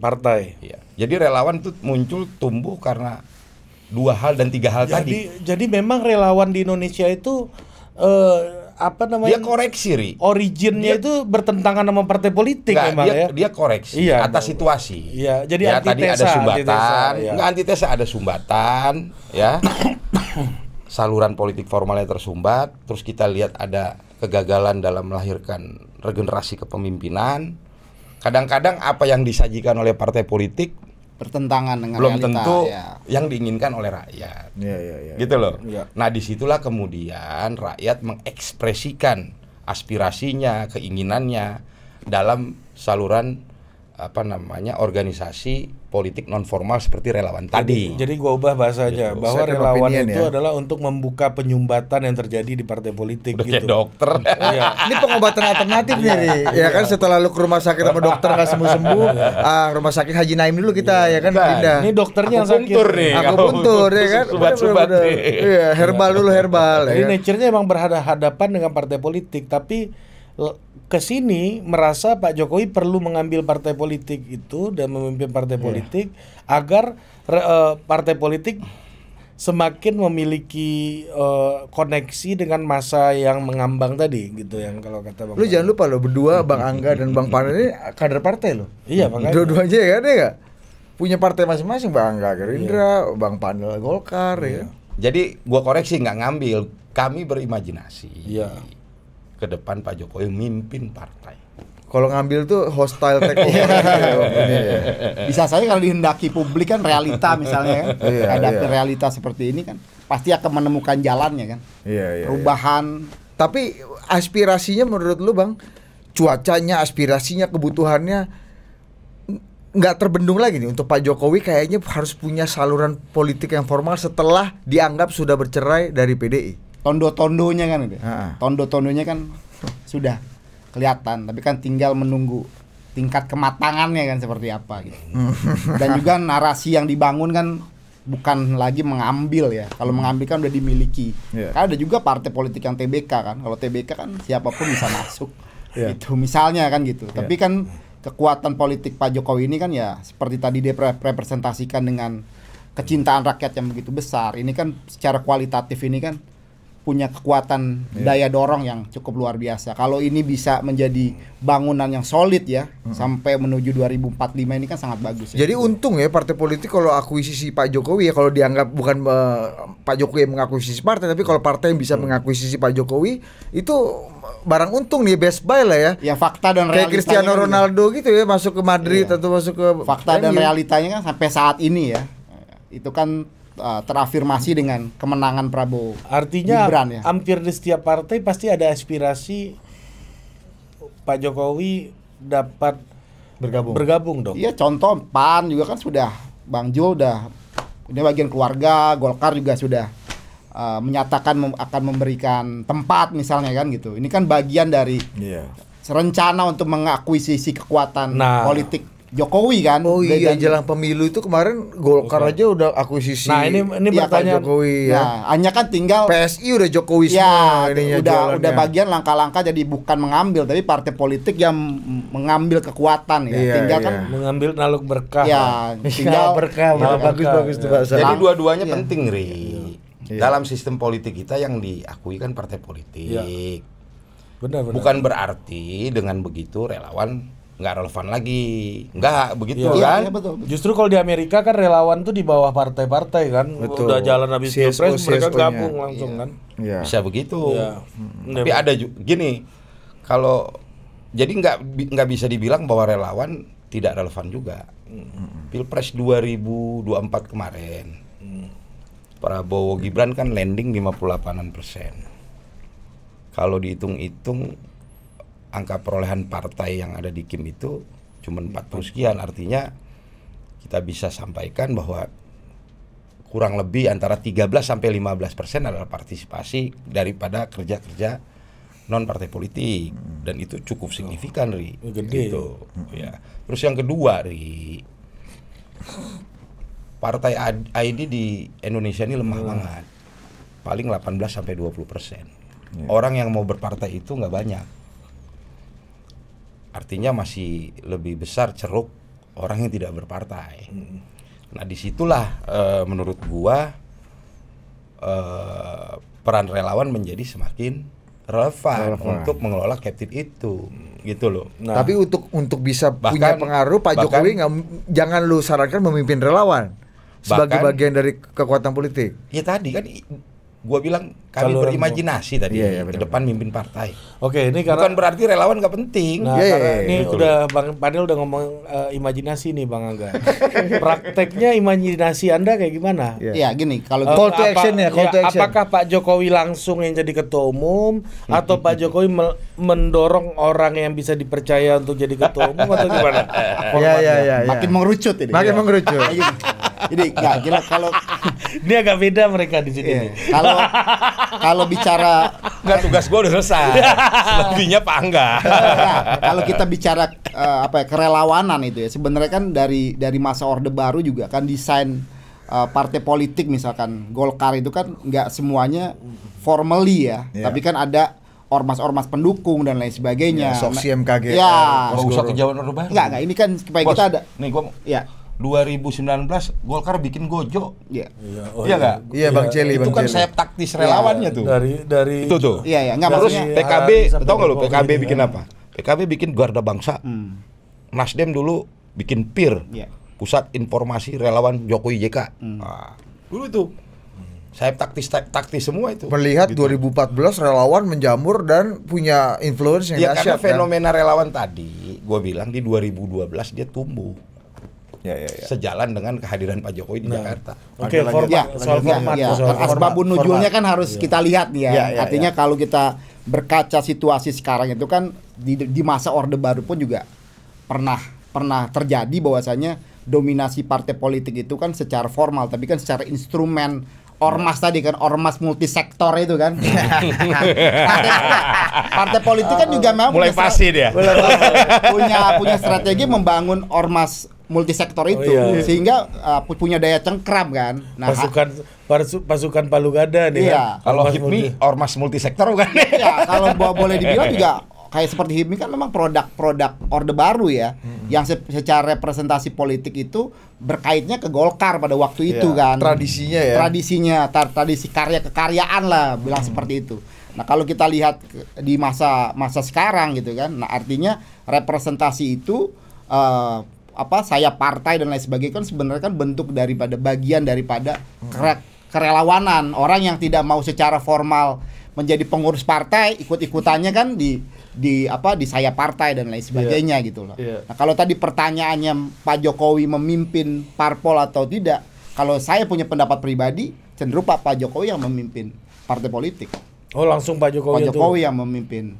partai. Iya. Jadi relawan itu muncul tumbuh karena dua hal dan tiga hal tadi. Jadi memang relawan di Indonesia itu apa Dia namanya? koreksi, Ri. Originnya itu bertentangan sama partai politik Nggak, memang ya. dia koreksi Iya, atas situasi. Iya, jadi ya, tadi ada antitesa, sumbatan, iya. nggak antitesa, ada sumbatan, ya. Saluran politik formalnya tersumbat, terus kita lihat ada kegagalan dalam melahirkan regenerasi kepemimpinan. Kadang-kadang apa yang disajikan oleh partai politik Bertentangan dengan belum realita, tentu ya. yang diinginkan oleh rakyat. Iya. Gitu loh. Iya. Nah, disitulah kemudian rakyat mengekspresikan aspirasinya, keinginannya dalam saluran organisasi politik non formal seperti relawan tadi. Jadi gua ubah bahasanya Gitu. bahwa Second relawan opinion itu ya. adalah untuk membuka penyumbatan yang terjadi di partai politik Udah kayak gitu. dokter. Iya. Ini pengobatan alternatif nih, Ri. Ya kan setelah lu ke rumah sakit sama dokter nggak sembuh-sembuh, rumah sakit Haji Naim dulu kita ya kan Nah, pindah. Ini dokternya yang sakit. Akupuntur nih. Aku puntur ya kan. Subat-subat Bener-bener. nih. Iya, herbal dulu herbal Jadi ya kan? nature-nya emang berhadapan dengan partai politik, tapi kesini merasa Pak Jokowi perlu mengambil partai politik itu dan memimpin partai politik agar partai politik semakin memiliki koneksi dengan masa yang mengambang tadi gitu, yang kalau kata Bang Lu Panel. jangan lupa lo berdua Bang Angga dan Bang Panel ini kader partai lo. Iya, makanya. Dua-duanya ya kan ya nggak? Punya partai masing-masing, Bang Angga Gerindra, Bang Panel Golkar ya. Jadi gua koreksi, nggak ngambil. Kami berimajinasi. Iya. Ke depan Pak Jokowi mimpin partai. Kalau ngambil tuh hostile takeover. Ya. Bisa saja kalau dihendaki publik kan realita misalnya kan. Iya, Hadapi iya. realita seperti ini kan pasti akan menemukan jalannya kan. Iya. Perubahan. Tapi aspirasinya menurut lu Bang, cuacanya, aspirasinya, kebutuhannya nggak terbendung lagi nih untuk Pak Jokowi, kayaknya harus punya saluran politik yang formal setelah dianggap sudah bercerai dari PDI. Tondo-tondonya kan itu. Ha-ha. Tondo-tondonya kan sudah kelihatan, tapi kan tinggal menunggu tingkat kematangannya kan seperti apa gitu. Dan juga narasi yang dibangun kan bukan lagi mengambil ya. Kalau mengambil kan udah dimiliki. Iya. Kan ada juga partai politik yang TBK kan. Kalau TBK kan siapapun bisa masuk. Iya. Itu misalnya kan gitu. Tapi kan kekuatan politik Pak Jokowi ini kan ya seperti tadi dia representasikan dengan kecintaan rakyat yang begitu besar. Ini kan secara kualitatif ini kan punya kekuatan daya dorong yang cukup luar biasa. Kalau ini bisa menjadi bangunan yang solid ya sampai menuju 2045 ini kan sangat bagus ya. Jadi untung ya partai politik kalau akuisisi Pak Jokowi ya, kalau dianggap bukan Pak Jokowi yang mengakuisisi partai, tapi kalau partai yang bisa mengakuisisi Pak Jokowi itu barang untung nih, best buy lah ya. Ya fakta dan Kayak realitanya Cristiano kan Ronaldo gitu ya, masuk ke Madrid Iya. atau masuk ke fakta dan MU. realitanya kan sampai saat ini ya. Itu kan terafirmasi dengan kemenangan Prabowo. Artinya Gibran ya. hampir di setiap partai pasti ada aspirasi Pak Jokowi dapat bergabung dong. Iya, contoh PAN juga kan sudah, Bang Jul udah, ini bagian keluarga, Golkar juga sudah menyatakan akan memberikan tempat misalnya kan gitu. Ini kan bagian dari Iya. rencana untuk mengakuisisi kekuatan Nah. politik Jokowi kan. Oh iya, Dan- jelang pemilu itu kemarin Golkar aja udah akuisisi. Nah, ini Iya, pertanyaan Jokowi ya. Nah, hanya kan tinggal PSI udah Jokowi ya semua ininya udah jalannya. bagian langkah-langkah, jadi bukan mengambil tapi partai politik yang mengambil kekuatan ya. Iya, Tinggal iya. kan mengambil naluk berkah. ya Tinggal tinggal berkah, Naluk bagus berkah. tuh bahasa. Jadi Lang- dua-duanya iya. penting, Ri. Iya. Dalam sistem politik kita yang diakui kan partai politik. Iya. Benar. Bukan berarti dengan begitu relawan nggak relevan lagi. Nggak begitu Iya, kan? Iya, betul. Justru kalau di Amerika kan relawan tuh di bawah partai-partai kan. Betul. Udah jalan habis CSO, pilpres mereka CSO-nya. gabung langsung kan. Iya. Bisa begitu. Iya. Tapi ada gini, kalau jadi nggak bisa dibilang bahwa relawan tidak relevan juga. Pilpres 2024 kemarin, Prabowo Gibran kan landing 58%. Kalau dihitung-hitung angka perolehan partai yang ada di KIM itu cuma 40 sekian, artinya kita bisa sampaikan bahwa kurang lebih antara 13 sampai 15% adalah partisipasi daripada kerja-kerja non partai politik, dan itu cukup signifikan, Ri. Gede. Gitu. Ya. Terus yang kedua, Ri, partai ID di Indonesia ini lemah banget, paling 18 sampai 20%. Orang yang mau berpartai itu nggak banyak. Artinya masih lebih besar ceruk orang yang tidak berpartai. Nah, disitulah menurut gua peran relawan menjadi semakin relevan untuk mengelola Captain itu, gitu loh. Nah, Tapi untuk bisa punya Bahkan- pengaruh, Pak Jokowi jangan lu sarankan memimpin relawan sebagai Bahkan- bagian dari kekuatan politik. Ya tadi kan gua bilang kami Kalau berimajinasi tadi Iya, ke benar. depan mimpin partai. oke, ini karena Bukan berarti relawan nggak penting. Nah, Iya, karena iya, ini betul. udah Bang Padel udah ngomong imajinasi nih Bang Angga. Prakteknya imajinasi Anda kayak gimana? Iya. Ya gini, kalau Call to action ya, call to action. Apakah Pak Jokowi langsung yang jadi ketua umum atau Pak Jokowi mendorong orang yang bisa dipercaya untuk jadi ketua umum atau gimana? Iya. makin mengerucut ini. Makin Iya. mengerucut. Jadi nggak gila kalau Ini agak beda mereka di sini. iya, nih. kalau bicara Nggak, tugas gua udah selesai. Selebihnya Pak Angga. nah, kalau kita bicara kerelawanan itu ya sebenarnya kan dari masa Orde Baru juga kan desain partai politik misalkan Golkar itu kan nggak semuanya formally ya, Iya. tapi kan ada ormas-ormas pendukung dan lain sebagainya. Ya, Soksi MKG. Ya, Nggak usah kejauhan Orde Baru. enggak ini kan supaya Bos, kita ada nih gua ya 2019 Golkar bikin Gojo. ya Iya nggak? Iya, Bang Celi, Itu Bang kan Celi. sayap taktis relawannya tuh. Dari Itu tuh. iya ya nggak Terus maksudnya PKB, sampai tau nggak lu Jokowi PKB ini, bikin ya. apa? PKB bikin Garda Bangsa. Nasdem dulu bikin PIR, Iya. Pusat Informasi Relawan Jokowi JK. Nah, dulu tuh sayap taktis semua itu. Melihat Gitu. 2014 relawan menjamur dan punya influence yang Ya karena dahsyat kan. fenomena relawan tadi, gue bilang di 2012 dia tumbuh Ya. sejalan dengan kehadiran Pak Jokowi di Jakarta. Oke, Lanjut, format ya, soal ya, format ya. tuh, soal format. Asbabun nuzulnya kan harus kita lihat nih ya. Ya, Artinya kalau kita berkaca situasi sekarang itu kan di masa Orde Baru pun juga pernah terjadi bahwasanya dominasi partai politik itu kan secara formal tapi kan secara instrumen ormas tadi kan ormas multisektor itu kan. partai politik kan juga memang Mulai punya pasti dia. punya strategi membangun ormas multisektor itu iya. sehingga punya daya cengkram kan. Nah, pasukan Palu Gada nih. Iya. kan? Kalau Ormas HIPMI multi- ormas multisektor bukan? ya kalau boleh dibilang juga kayak seperti HIPMI kan memang produk Orde Baru ya, yang secara representasi politik itu berkaitnya ke Golkar pada waktu itu Iya, kan. tradisinya ya. Tradisi karya kekaryaan lah bilang seperti itu. Nah kalau kita lihat di masa sekarang gitu kan, nah artinya representasi itu saya partai dan lain sebagainya kan sebenarnya kan bentuk daripada bagian daripada kerelawanan orang yang tidak mau secara formal menjadi pengurus partai ikut-ikutannya kan di sayap partai dan lain sebagainya gitu loh. Iya. Nah, kalau tadi pertanyaannya Pak Jokowi memimpin parpol atau tidak, kalau saya punya pendapat pribadi cenderung Pak Jokowi yang memimpin partai politik. Oh, langsung Pak Jokowi Pak Jokowi yang memimpin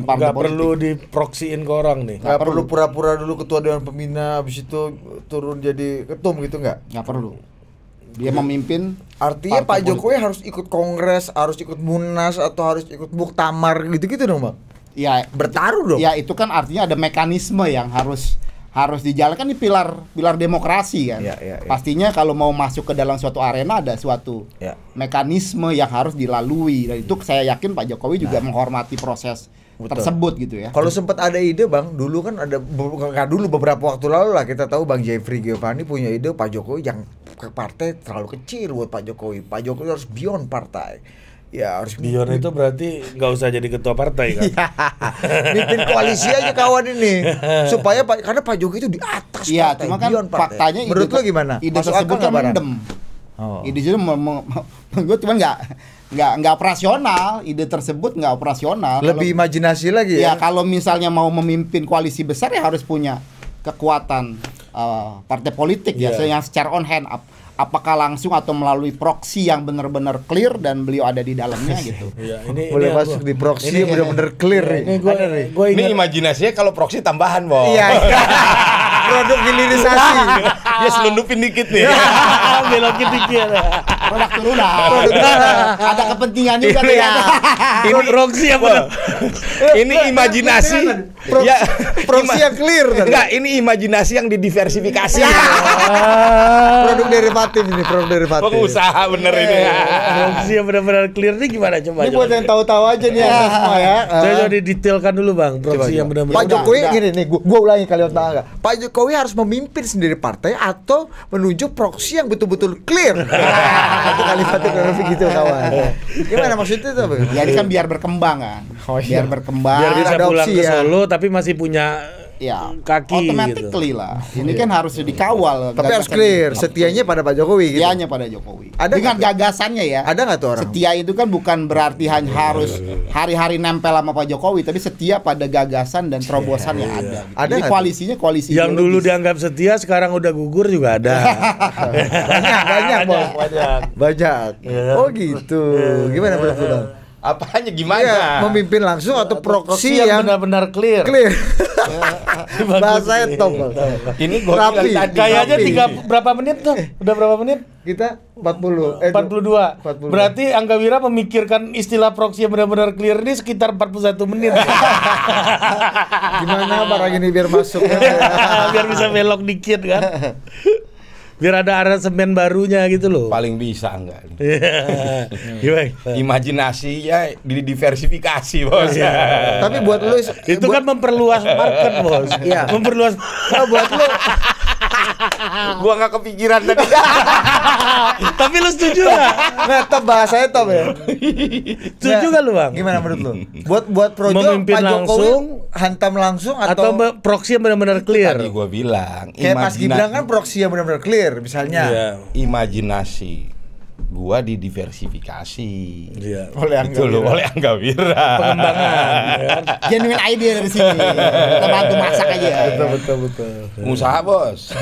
partai nggak politik. perlu diproksiin ke orang nih. Nggak perlu pura-pura dulu ketua dewan pembina, habis itu turun jadi ketum gitu nggak? Nggak perlu. Dia memimpin. Artinya Pak partai Jokowi harus ikut kongres, harus ikut munas atau harus ikut muktamar gitu-gitu dong, Bang. Ya, Bertaruh dong. ya itu kan artinya ada mekanisme yang harus dijalankan di pilar demokrasi kan. Iya. Pastinya kalau mau masuk ke dalam suatu arena ada suatu Ya. mekanisme yang harus dilalui dan itu saya yakin Pak Jokowi juga menghormati proses tersebut gitu ya. Kalau sempat ada ide, Bang, dulu kan ada beberapa waktu lalu lah kita tahu Bang Jeffrey Giovanni punya ide Pak Jokowi yang ke partai terlalu kecil buat Pak Jokowi. Pak Jokowi harus beyond partai. Ya harus Dion itu berarti nggak usah jadi ketua partai kan? mimpin koalisi aja kawan ini supaya karena Pak Jokowi itu di atas Iya, partai, cuma kan beyond partai. faktanya Menurut lo gimana? Ide Masuk tersebut akal kan nggak, Baran? mendem. Oh. Ide itu gue cuman nggak operasional. Ide tersebut nggak operasional. Lebih imajinasi lagi Ya ya. kalau misalnya mau memimpin koalisi besar ya harus punya kekuatan partai politik ya Iya. yang secara on hand apakah langsung atau melalui proxy yang benar-benar clear dan beliau ada di dalamnya gitu. Iya, Boleh masuk di proxy ini- bener-bener clear nih. Ini gue Ini ingat imajinasinya kalau proksi tambahan, Bos. Iya. Produk hilirisasi. Dia selundupin dikit nih. belokin dikit. Produk turunan. Ada kepentingan juga nih. Iya. Ini Proxy apa? Ini imajinasi. Proksi yang clear tadi. Enggak, ini imajinasi yang didiversifikasi. Produk derivatif ini, produk derivatif. Pengusaha bener ini. Proksi yang benar-benar clear nih gimana coba? Ini buat yang tahu-tahu aja nih ya semua ya. Coba didetailkan dulu Bang, proksi yang benar-benar. Pak Jokowi udah. gini nih, gua ulangi kalimat Bang Angga. Pak Jokowi harus memimpin sendiri partai atau menuju proksi yang betul-betul clear. Itu kalimatnya kurang lebih gitu kawan. Gimana maksudnya itu, Bang? Ya ini kan biar berkembang kan. Oh, iya. Biar berkembang. Biar bisa ada pulang opsi ke ya. Solo tapi masih punya ya kaki automatically lah. Ini kan harus dikawal. Tapi harus gagasan- clear, setianya pada Pak Jokowi gitu. Setianya pada Jokowi. Ada Dengan nggak? gagasannya ya. Ada nggak tuh orang? Setia itu kan bukan berarti hanya harus hari-hari nempel sama Pak Jokowi, tapi setia pada gagasan dan terobosan yang ada. Ada Jadi nggak koalisinya koalisi yang dulu ideologis. dianggap setia sekarang udah gugur juga ada. banyak, Bang. Banyak. Iya. Oh gitu. Gimana menurut lu, Bang? Apanya gimana? Iya, memimpin langsung atau proksi yang benar-benar clear. clear. Bahasanya top, Bang. Ini gua Rapi. bilang tadi. Kayaknya Rapi. berapa menit tuh? Udah berapa menit? Kita 40 42. 42. Berarti Angga Wira memikirkan istilah proksi yang benar-benar clear ini sekitar 41 menit. Gimana barang ini biar masuk ya? Biar bisa belok dikit kan. Biar ada aransemen barunya gitu loh. Paling bisa enggak? Gimana? Imajinasi ya diversifikasi, Bos. Tapi buat lu Itu kan memperluas market, Bos. Iya. Memperluas. buat lu Gua nggak kepikiran tadi. Tapi lu setuju gak? nah, top bahasanya top ya. Setuju Nah, gak lu, Bang? Gimana menurut lu? Buat Projo Memimpin Pak Jokowi langsung hantam langsung Atau atau proksi yang benar-benar clear? Tadi gua bilang kayak Mas Gibran kan proksi yang benar-benar clear misalnya. Iya. imajinasi gua didiversifikasi. Iya. Oleh Itu loh, oleh Angga Wira. Pengembangan, ya kan? Genuine idea dari sini. Kita bantu masak aja. Betul. Pengusaha, Bos.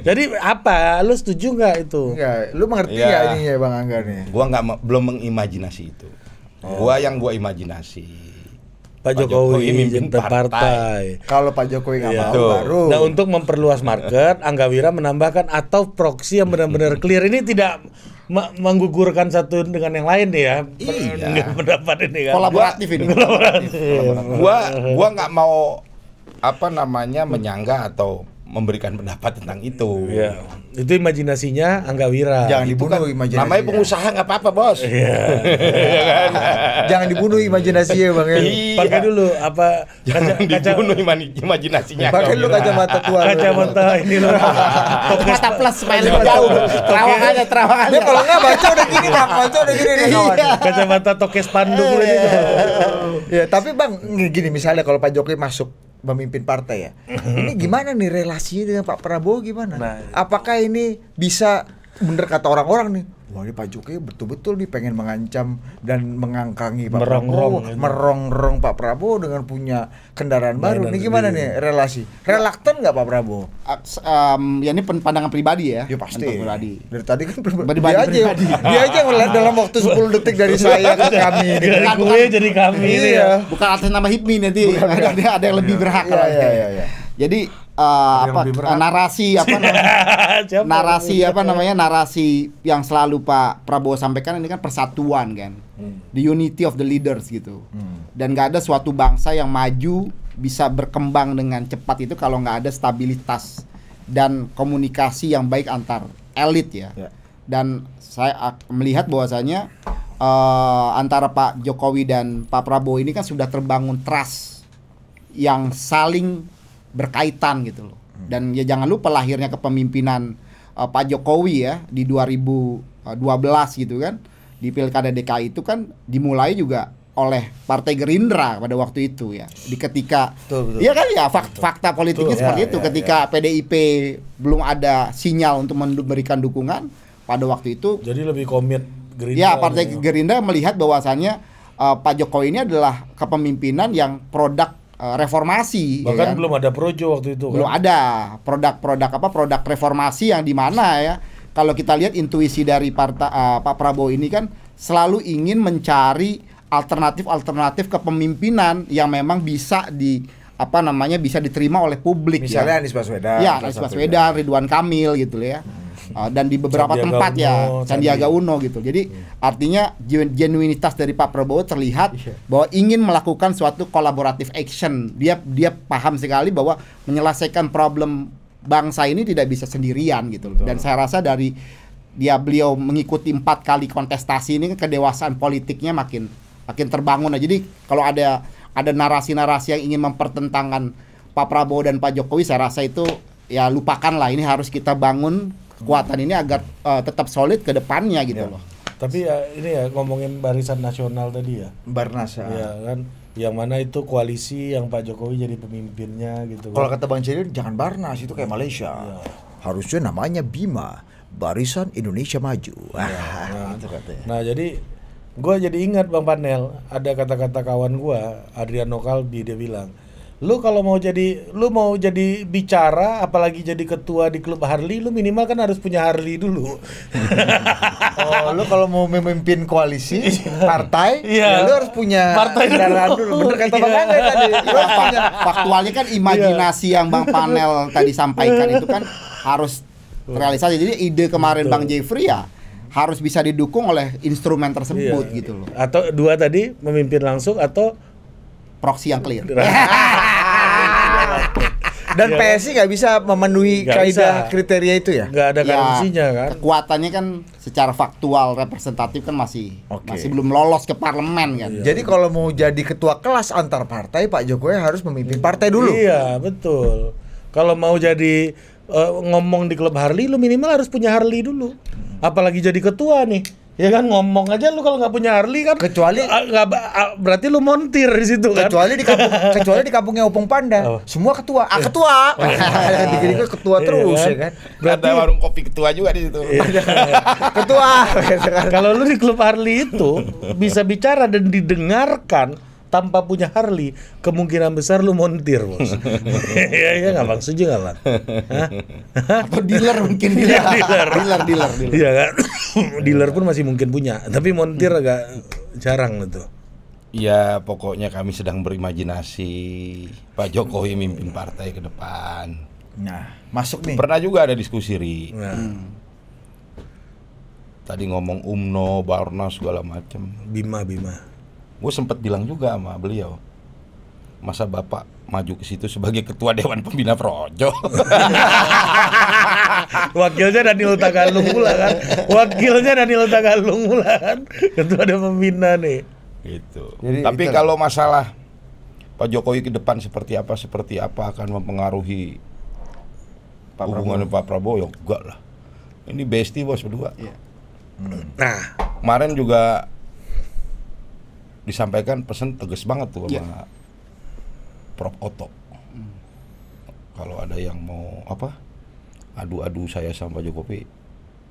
Jadi apa? Lu setuju nggak itu? Enggak, lu mengerti Iya. nggak ininya Bang Angga nih? Gua belum mengimajinasi itu. Gua imajinasi. Pak Jokowi mimpin partai. Kalau Pak Jokowi nggak Iya. mau Tuh. baru. Nah, untuk memperluas market, Angga Wira menambahkan atau proksi yang benar-benar clear. Ini tidak menggugurkan satu dengan yang lain nih ya. Iya. Pendapat ini kan. Kolaboratif ini. Gua nggak mau menyanggah atau memberikan pendapat tentang itu. Iya. Itu imajinasinya Angga Wira. Jangan Itu dibunuh kan imajinasinya. namanya pengusaha nggak apa-apa, Bos. Iya. Jangan dibunuh imajinasinya Bang ya. Iya. Pakai dulu apa Jangan dibunuh imajinasinya. Pakai lu kacamata tua. lu. kacamata ini loh. Mata plus supaya lebih jauh. Terawangannya. Dia kalau nggak baca udah gini Bang, baca udah gini nih kawan. Kacamata tokes panduk Iya, ini. Ya, tapi Bang, gini misalnya kalau Pak Jokowi masuk memimpin partai ya. Ini gimana nih relasinya dengan Pak Prabowo gimana? Nah. Apakah ini bisa bener kata orang-orang nih? Wah, ini Pak Jokowi betul-betul nih pengen mengancam dan mengangkangi Pak Merongrong, Prabowo, gitu. merongrong Pak Prabowo dengan punya kendaraan baru. Ini gimana nih relasi? Relaktan nggak Pak Prabowo? Ya ini pandangan pribadi ya. Ya pasti. Pendapat pribadi. Dari tadi kan Pribadi, dia aja yang melihat dalam waktu 10 detik dari saya ke kami ini. Dari gue jadi kami ini ya. Bukan atas nama HIPMI nanti. Ada yang lebih berhak. Iya. Jadi narasi Siapa? narasi yang selalu Pak Prabowo sampaikan ini kan persatuan kan, the unity of the leaders gitu, dan nggak ada suatu bangsa yang maju bisa berkembang dengan cepat itu kalau nggak ada stabilitas dan komunikasi yang baik antar elit ya. Dan saya melihat bahwasanya antara Pak Jokowi dan Pak Prabowo ini kan sudah terbangun trust yang saling berkaitan gitu loh. Dan ya jangan lupa lahirnya kepemimpinan Pak Jokowi ya di 2012 gitu kan, di Pilkada DKI itu kan dimulai juga oleh Partai Gerindra pada waktu itu ya. Di ketika iya kan ya fakta politiknya seperti itu. Ketika PDIP belum ada sinyal untuk memberikan dukungan pada waktu itu. Jadi lebih komit Gerindra. Ya, Partai Gerindra melihat bahwasannya Pak Jokowi ini adalah kepemimpinan yang produk reformasi. Bahkan ya kan? belum ada projo waktu itu. Belum ada produk reformasi yang di mana ya kalau kita lihat intuisi dari Pak Prabowo ini kan selalu ingin mencari alternatif kepemimpinan yang memang bisa bisa diterima oleh publik. Misalnya ya. Anies Baswedan. Ya, Anies Baswedan, Ridwan Kamil gitu ya. dan di beberapa Sandiaga tempat ya Uno, Sandiaga Uno gitu. Jadi artinya genuinitas dari Pak Prabowo terlihat bahwa ingin melakukan suatu collaborative action. Dia paham sekali bahwa menyelesaikan problem bangsa ini tidak bisa sendirian gitu loh. Dan saya rasa dari beliau mengikuti 4 kali kontestasi ini kedewasaan politiknya makin terbangun. Nah, jadi kalau ada narasi-narasi yang ingin mempertentangkan Pak Prabowo dan Pak Jokowi, saya rasa itu ya lupakanlah. Ini harus kita bangun kekuatan ini agar tetap solid ke depannya gitu loh. Tapi ya ini ya ngomongin Barisan Nasional tadi ya. Barnas. Ya kan, yang mana itu koalisi yang Pak Jokowi jadi pemimpinnya gitu. Kalau kata Bang Celi jangan Barnas, itu kayak Malaysia. Harusnya namanya Bima, Barisan Indonesia Maju. Itu katanya. Nah, jadi gue jadi ingat Bang Panel, ada kata-kata kawan gue, Adriano Kalbi, dia bilang, lu mau jadi bicara, apalagi jadi ketua di klub Harley, lu minimal kan harus punya Harley dulu. Lu kalau mau memimpin koalisi partai, ya lu harus punya partai kendaraan dulu. Bener kata Bang Andre tadi. Lu harus punya. Faktualnya kan imajinasi yang Bang Panel tadi sampaikan itu kan harus realisasi. Jadi ide kemarin Bang Jeffrey ya harus bisa didukung oleh instrumen tersebut gitu loh. Atau dua tadi memimpin langsung atau Proxy yang clear. Dan PSI nggak bisa memenuhi kaidah kriteria itu ya? Nggak ada garansinya kan? Kekuatannya kan secara faktual representatif kan masih belum lolos ke parlemen kan. Jadi kalau mau jadi ketua kelas antar partai, Pak Jokowi harus memimpin partai dulu. Iya, betul. Kalau mau jadi ngomong di klub Harley, lu minimal harus punya Harley dulu. Apalagi jadi ketua nih. Ya kan, ngomong aja lu kalau nggak punya Harley kan, kecuali berarti lu montir di situ kan. Kecuali di kampungnya Opung Panda, semua ketua, ketua. Dikira ketua terus ya kan. Berarti ada warung kopi ketua juga di situ. Ketua. Kalau lu di klub Harley itu bisa bicara dan didengarkan tanpa punya Harley, kemungkinan besar lu montir, Bos. Iya nggak Bang? Setuju nggak Bang? Atau dealer mungkin dealer. Iya kan? Dealer pun masih mungkin punya, tapi montir agak jarang gitu. Ya pokoknya kami sedang berimajinasi Pak Jokowi mimpin partai ke depan. Nah, masuk nih. Pernah juga ada diskusi Ri. Tadi ngomong UMNO, Barnas segala macam. Bima. Gue sempat bilang juga sama beliau, masa Bapak maju ke situ sebagai ketua Dewan Pembina Projo. Wakilnya Daniel Tagalung pula kan. Ketua Dewan Pembina nih. Gitu. Tapi kalau masalah Pak Jokowi ke depan seperti apa akan mempengaruhi hubungan Pak Prabowo, ya enggak lah. Ini bestie bos berdua. Nah, kemarin juga disampaikan pesan tegas banget tuh sama Prof Oto. Kalau ada yang mau adu-adu saya sama Pak Jokowi,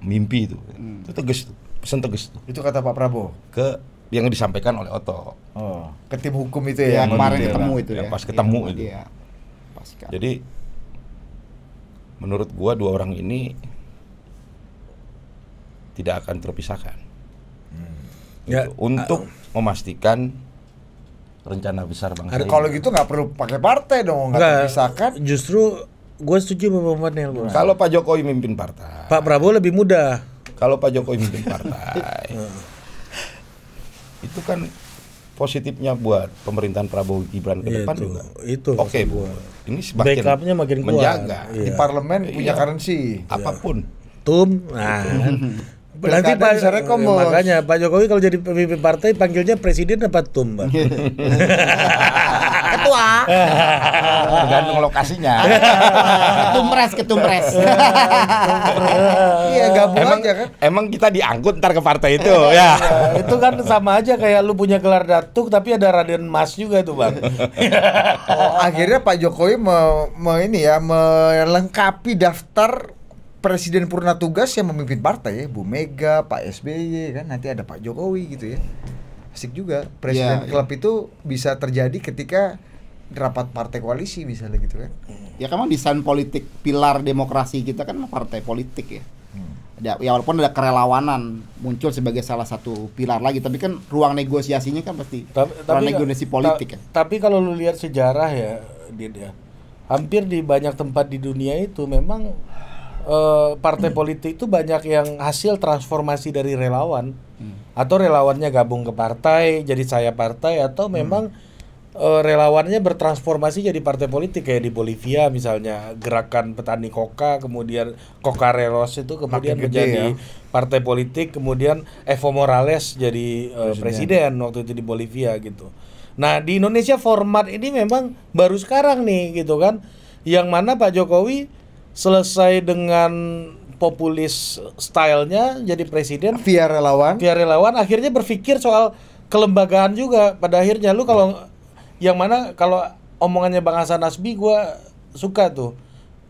mimpi itu. Itu tegas tuh, pesan tegas tuh. Itu kata Pak Prabowo Ke yang disampaikan oleh Oto. Ke tim hukum itu ya, kemarin ketemu itu ya. Pas ketemu itu. Jadi menurut gua dua orang ini tidak akan terpisahkan. Untuk memastikan rencana besar bangsa ini. Kalau gitu nggak perlu pakai partai dong, nggak terpisahkan. Justru gue setuju sama Bang Panel. Kalau Pak Jokowi mimpin partai, Pak Prabowo lebih mudah. Kalau Pak Jokowi mimpin partai, itu kan positifnya buat pemerintahan Prabowo Gibran ke depan juga. Itu. Oke, Bu. Ini semakin backupnya makin kuat. Menjaga. Di parlemen punya currency. Apapun. Nanti makanya Pak Jokowi kalau jadi pemimpin partai panggilnya presiden apa tum, Bang? Ketua. Tergantung lokasinya. Ketumpres. Iya, gabung aja kan. Emang kita diangkut ntar ke partai itu ya. Itu kan sama aja kayak lu punya gelar datuk tapi ada Raden Mas juga tuh, Bang. Akhirnya Pak Jokowi melengkapi daftar presiden purna tugas yang memimpin partai ya, Bu Mega, Pak SBY kan, nanti ada Pak Jokowi gitu ya. Asik juga. Presiden klub itu bisa terjadi ketika rapat partai koalisi misalnya gitu kan. Ya kan desain politik pilar demokrasi kita kan partai politik ya. Ya walaupun ada kerelawanan muncul sebagai salah satu pilar lagi, tapi kan ruang negosiasinya kan pasti ruang negosiasi politik kan. Tapi kalau lu lihat sejarah ya, hampir di banyak tempat di dunia itu memang partai politik itu banyak yang hasil transformasi dari relawan, atau relawannya gabung ke partai jadi saya partai, atau memang relawannya bertransformasi jadi partai politik kayak di Bolivia misalnya gerakan petani koka, kemudian Cocareros itu kemudian Makin gede menjadi ya. partai politik, kemudian Evo Morales jadi presiden waktu itu di Bolivia gitu. Nah di Indonesia format ini memang baru sekarang nih gitu kan, yang mana Pak Jokowi selesai dengan populis stylenya jadi presiden Via relawan. via relawan, akhirnya berpikir soal kelembagaan juga pada akhirnya. Lu kalau yang mana kalau omongannya Bang Hasan Nasbi gua suka tuh.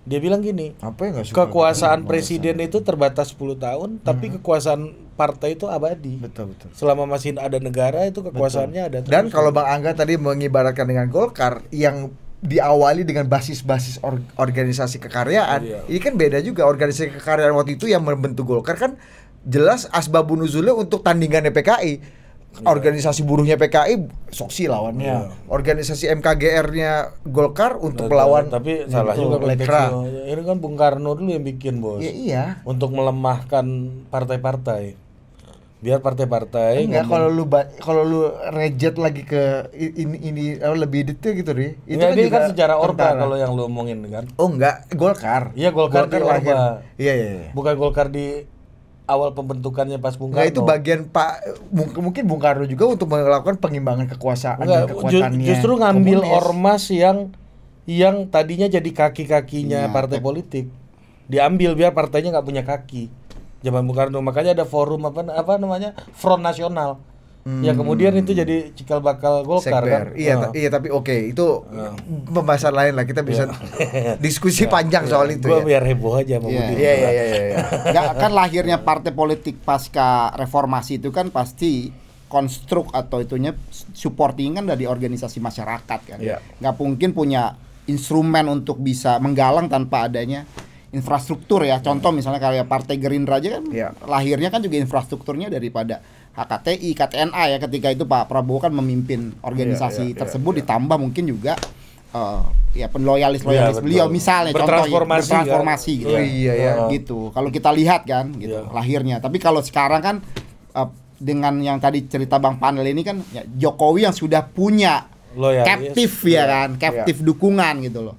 Dia bilang gini, Apa yang nggak suka? kekuasaan presiden itu terbatas 10 tahun, tapi kekuasaan partai itu abadi. Betul. Selama masih ada negara itu kekuasaannya ada terus. Dan kalau Bang Angga tadi mengibaratkan dengan Golkar yang diawali dengan basis-basis organisasi kekaryaan, Iya. ini kan beda juga. Organisasi kekaryaan waktu itu yang membentuk Golkar kan jelas asbabun nuzulnya untuk tandingannya PKI. Organisasi buruhnya PKI Soksi lawannya, Iya. organisasi MKGR-nya Golkar untuk melawan. tapi ya salah betul, juga Lekra. konteksnya. Ini kan Bung Karno dulu yang bikin, Bos. Ya, iya. Untuk melemahkan partai-partai. Biar partai-partai Enggak, ngomong- kalau lu rejet lagi ke ini lebih detail gitu, Ri. Enggak, ini kan sejarah Orba tentara. kalau yang lu omongin kan. Oh enggak, Golkar. Iya, Golkar di lahir. Orba. Iya. Bukan Golkar di awal pembentukannya pas Bung Karno. Enggak, itu bagian Pak mungkin Bung Karno juga untuk melakukan pengimbangan kekuasaan Enggak, dan kekuatannya. justru ngambil komunis. ormas yang tadinya jadi kaki-kakinya Iya, partai politik. Diambil biar partainya nggak punya kaki. Zaman Bung Karno, makanya ada forum apa namanya? Front Nasional. Yang kemudian itu jadi cikal bakal Golkar Sekber. kan. Iya, Nah. iya tapi oke, itu pembahasan lain lah. Kita bisa diskusi panjang soal itu Gua ya. biar heboh aja mau Iya. Budi. Iya. Nggak, kan lahirnya partai politik pasca reformasi itu kan pasti konstruk atau itunya supporting kan dari organisasi masyarakat kan. Iya. Nggak mungkin punya instrumen untuk bisa menggalang tanpa adanya infrastruktur ya. Contoh misalnya kayak Partai Gerindra aja kan Iya. lahirnya kan juga infrastrukturnya daripada HKTI, KTNA ya, ketika itu Pak Prabowo kan memimpin organisasi Iya, tersebut, ditambah mungkin juga ya Iya, loyalis betul. beliau misalnya contoh ya, Bertransformasi, bertransformasi kan? gitu. Oh, iya, ya. Gitu. Kalau kita lihat kan gitu Iya. lahirnya. Tapi kalau sekarang kan dengan yang tadi cerita Bang Panel ini kan ya, Jokowi yang sudah punya Loyalis. captive ya kan, captive dukungan gitu loh.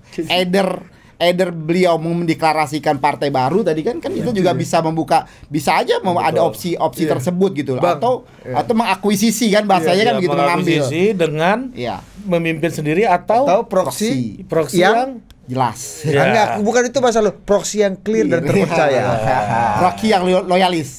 Either beliau mendeklarasikan partai baru tadi kan itu juga bisa membuka, bisa aja ada opsi-opsi Iya. tersebut gitu loh. Bang, Atau mengakuisisi kan bahasanya kan Iya, gitu, mengambil. mengakuisisi dengan Iya. memimpin sendiri atau Proxy proxy yang Jelas. Iya. enggak, bukan itu masalah proxy yang clear dan terpercaya. Rocky yang loyalis.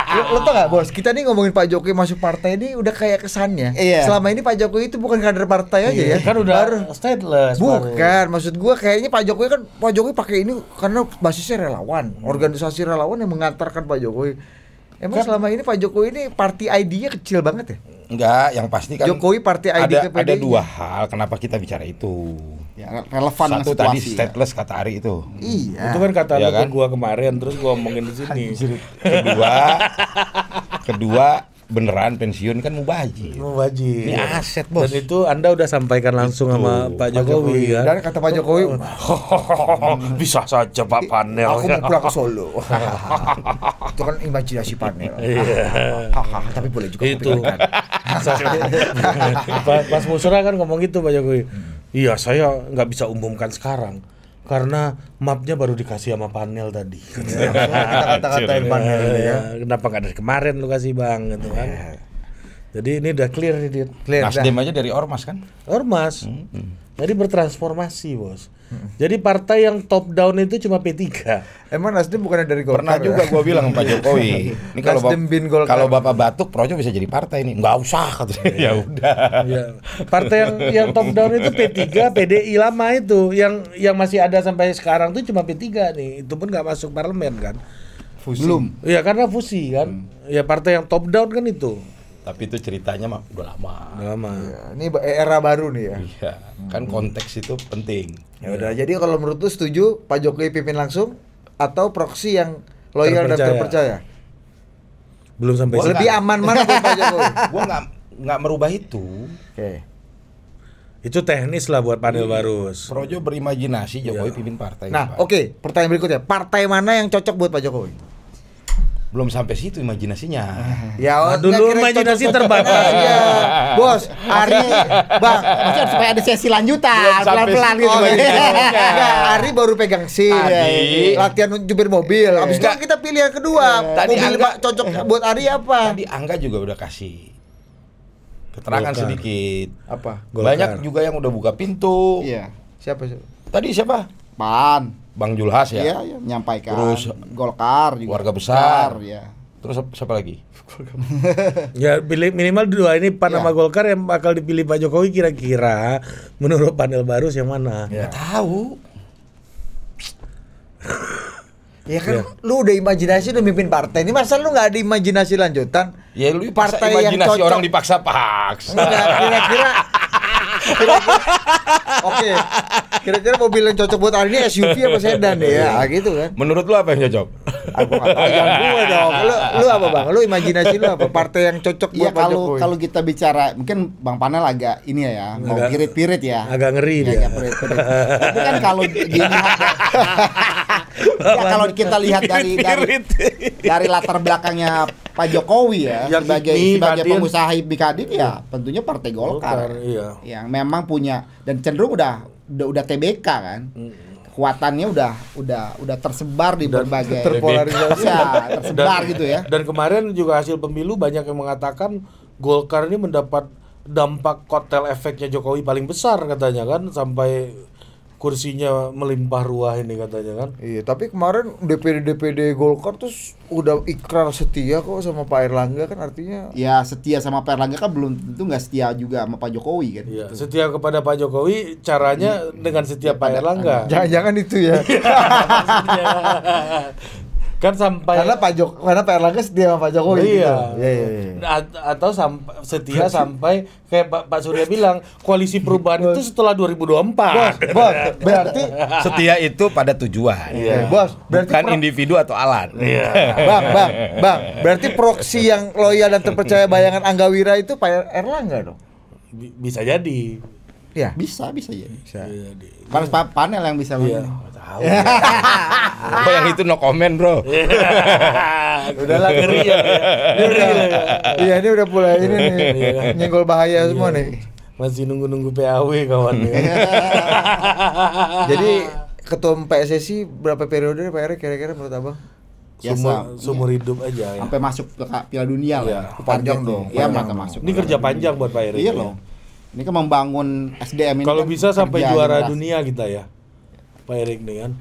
Lo tau gak bos, kita nih ngomongin Pak Jokowi masuk partai ini udah kayak kesannya. Iya. Selama ini Pak Jokowi itu bukan kader partai aja ya. kan udah stateless baru. Bukan, maksud gua kayaknya Pak Jokowi pakai ini karena basisnya relawan, organisasi relawan yang mengantarkan Pak Jokowi. Emang selama ini Pak Jokowi ini party ID-nya kecil banget ya? Enggak, yang pasti kan Jokowi party ID ke ada PDI. dua hal kenapa kita bicara itu. Ya, relevan dengan Satu tadi situasi. stateless kata Ari itu. Iya. Itu kan kata Iya lu ke kan? gua kemarin, terus gua omongin di sini. Kedua beneran pensiun kan mubazir. Mubazir. Ini aset, Bos. Dan itu Anda udah sampaikan langsung sama Pak Jokowi kan. Dan kata Pak Jokowi, Bisa saja Pak Panel. aku mau pulang ke Solo. Itu kan imajinasi panel. Hahaha, tapi boleh juga Itu. kupikirkan. Pas musrah kan ngomong gitu Pak Jokowi. Iya, saya nggak bisa umumkan sekarang karena mapnya baru dikasih sama panel tadi. Kita kata-katain panel ini ya. Kenapa nggak dari kemarin lu kasih bang gitu kan? Jadi ini udah clear nih Dit. Clear dah. Nasdem aja dari ormas kan? Ormas. Jadi bertransformasi bos. Jadi partai yang top down itu cuma P3. Emang Nasdem bukannya dari Golkar? Pernah juga ya? gua bilang sama Pak Jokowi. Ini kalau Nasdem bin Golkar. kalau Bapak batuk Projo bisa jadi partai nih. Enggak usah katanya. Ya udah. Ya. Partai yang top down itu P3, PDI lama itu yang masih ada sampai sekarang tuh cuma P3 nih. Itu pun nggak masuk parlemen kan. Fusi. Belum. Iya karena fusi kan. Ya partai yang top down kan itu. Tapi itu ceritanya mah udah lama. Udah lama. Ya, ini era baru nih ya. Iya, kan konteks itu penting. Ya udah, jadi kalau menurut lu setuju Pak Jokowi pimpin langsung atau proxy yang loyal dan terpercaya? Belum sampai Lebih aman mana buat Pak Jokowi? Gua nggak merubah itu. Oke. Itu teknis lah buat panel Barus. Projo berimajinasi Jokowi pimpin partai. Nah, Pak. oke, pertanyaan berikutnya. Partai mana yang cocok buat Pak Jokowi? Belum sampai situ imajinasinya. Ya, Nah, dulu imajinasi terbatas. Ya, Bos, Ari, Bang, Maksudnya supaya ada sesi lanjutan, Belum sampai pelan-pelan situ gitu. imajinasinya. ya, Ari baru pegang SIM, Tadi. latihan jubir mobil. Abis itu kan kita pilih yang kedua. Tadi Mobil Angga- Pak cocok buat Ari apa? Tadi Angga juga udah kasih keterangan Golkar. sedikit. Apa? Golkar. Banyak juga yang udah buka pintu. Iya. Siapa? Tadi siapa? Pan. Bang Julhas ya. Iya, iya, menyampaikan. Terus Golkar juga. Keluarga besar. ya. Terus siapa lagi? Ya minimal dua ini PAN Ya. sama Golkar yang bakal dipilih Pak Jokowi kira-kira menurut panel Barus yang mana? Nggak tahu. Ya kan, lu udah imajinasi udah mimpin partai. Ini masa lu nggak ada imajinasi lanjutan? Ya lu Partai partai yang imajinasi cocok. orang dipaksa-paksa. Enggak, Oke, kira-kira mobil yang cocok buat Ari ini SUV apa sedan ya? Gitu kan? Menurut lu apa yang cocok? Aku nggak tahu, jangan gue dong. Lu apa bang? Lu imajinasi lu apa? Partai yang cocok Iya, buat Pak Jokowi? kalau kita bicara mungkin Bang Panel agak ini ya, mau Agak- pirit-pirit ya. agak ngeri Ya, dia. agak pirit-pirit. Tapi kan kalau dilihat ya, kalau kita lihat dari latar belakangnya Pak Jokowi ya, Yang sebagai Hipmi, Kadin. pengusaha Hipmi Kadin ya tentunya Partai Golkar. Iya. Yang memang punya dan cenderung udah TBK kan. Kekuatannya udah tersebar di berbagai terpolarisasi. ya, tersebar gitu ya. Dan kemarin juga hasil pemilu banyak yang mengatakan Golkar ini mendapat dampak kotel efeknya Jokowi paling besar katanya kan, sampai kursinya melimpah ruah ini katanya kan. Iya, tapi kemarin DPD Golkar tuh udah ikrar setia kok sama Pak Erlangga kan, artinya Ya setia sama Pak Erlangga kan belum tentu nggak setia juga sama Pak Jokowi kan. Iya, setia kepada Pak Jokowi caranya dengan setia Pak Erlangga. jangan-jangan itu ya. Kan sampai Karena Pak Erlangga setia sama Pak Jokowi. Iya. Gitu. Iya, iya. Atau setia sampai kayak Pak Surya bilang koalisi perubahan itu setelah 2024. Bos, berarti Setia itu pada tujuan. Bos, berarti Bukan individu atau alat. Bang, berarti proksi yang loyal dan terpercaya bayangan Anggawira itu Pak Erlangga dong. Bisa jadi. Ya. Bisa ya. Bisa jadi. Panel yang bisa Iya. ngomong. Tahu. Oh yang itu no comment bro. Udahlah ngeri ya. Iya, ini udah mulai ini nih. Nyenggol bahaya semua nih. Masih nunggu PAW kawan. Jadi ketua PSSI berapa periode Pak Erik kira-kira menurut Abang? Ya, Sumur hidup aja ya. sampai masuk ke Piala Dunia lah. Iya. Panjang Targetnya. dong, Iya, panjang maka dong. masuk. Ini kerja panjang buat Pak Erik. Iya loh. Ini kan membangun SDM ini. Kalau kan bisa sampai kerja juara jelas. dunia kita ya. Pak Erik nih kan.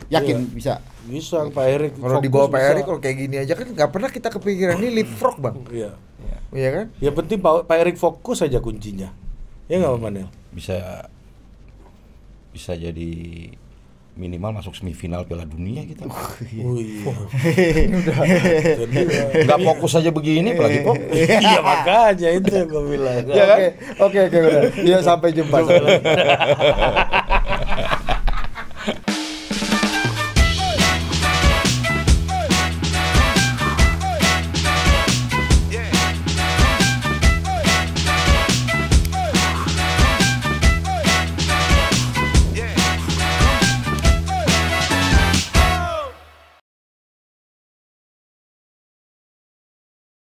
Yakin Iya. bisa. Bisa Pak Erik. Kalau di fokus bawah Pak bisa. Erik kalau kayak gini aja kan nggak pernah kita kepikiran ini leapfrog Bang. Iya. Iya kan? Yang penting Pak Erik fokus aja kuncinya. Ya nggak apa-apa Nel. Bisa jadi minimal masuk semifinal Piala Dunia kita. Oh iya. Nggak fokus aja begini, apalagi fokus. Iya makanya itu yang gue bilang. Oke, udah. Iya, sampai jumpa.